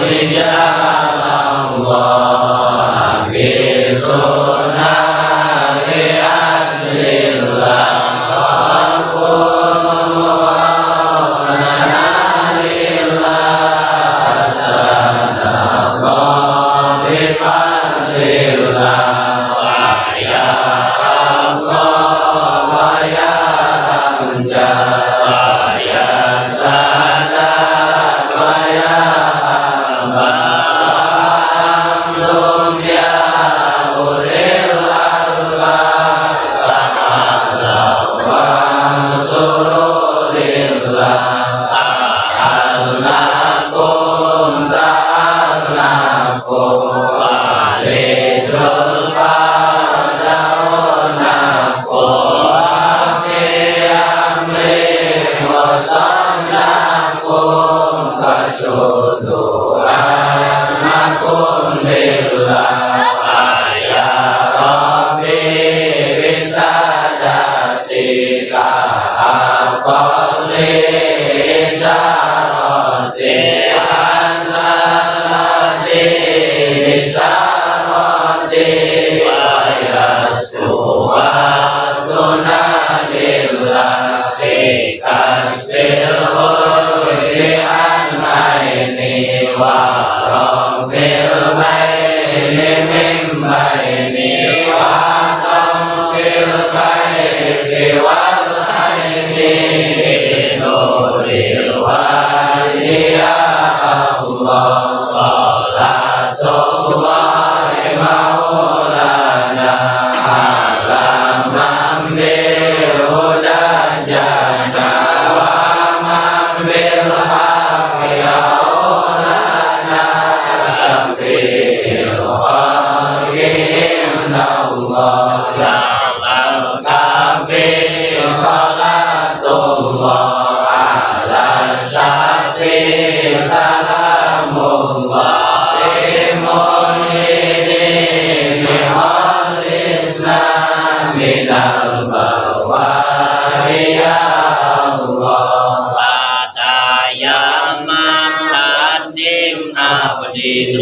ya Allah bisunah bi'adlillah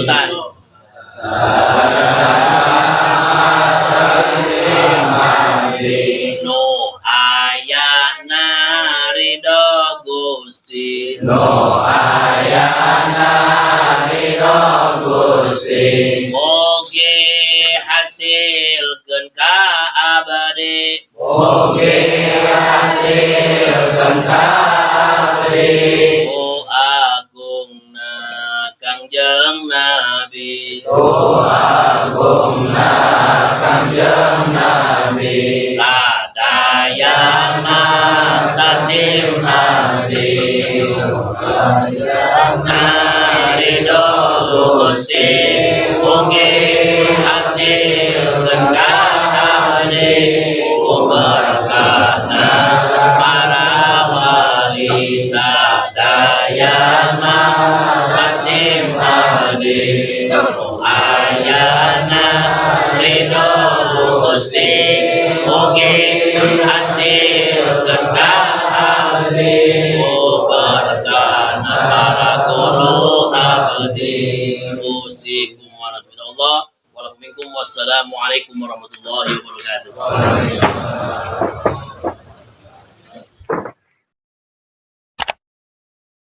sebutan. Nu ayana ridho Gusti. Moge hasilkeun ka abadi. O agungna Kangjeng Nabi. Sadayana sacim abdi. Ridho Gusti mugi hasilkeun ka abdi. Berkahna para wali sadayana sacim abdi. Ayana ridho Gusti mugi hasilkeun ka abdi. Berkahna para guru abdi. Usikum warahmatullah. Wassalamualaikum warahmatullahi wabarakatuh.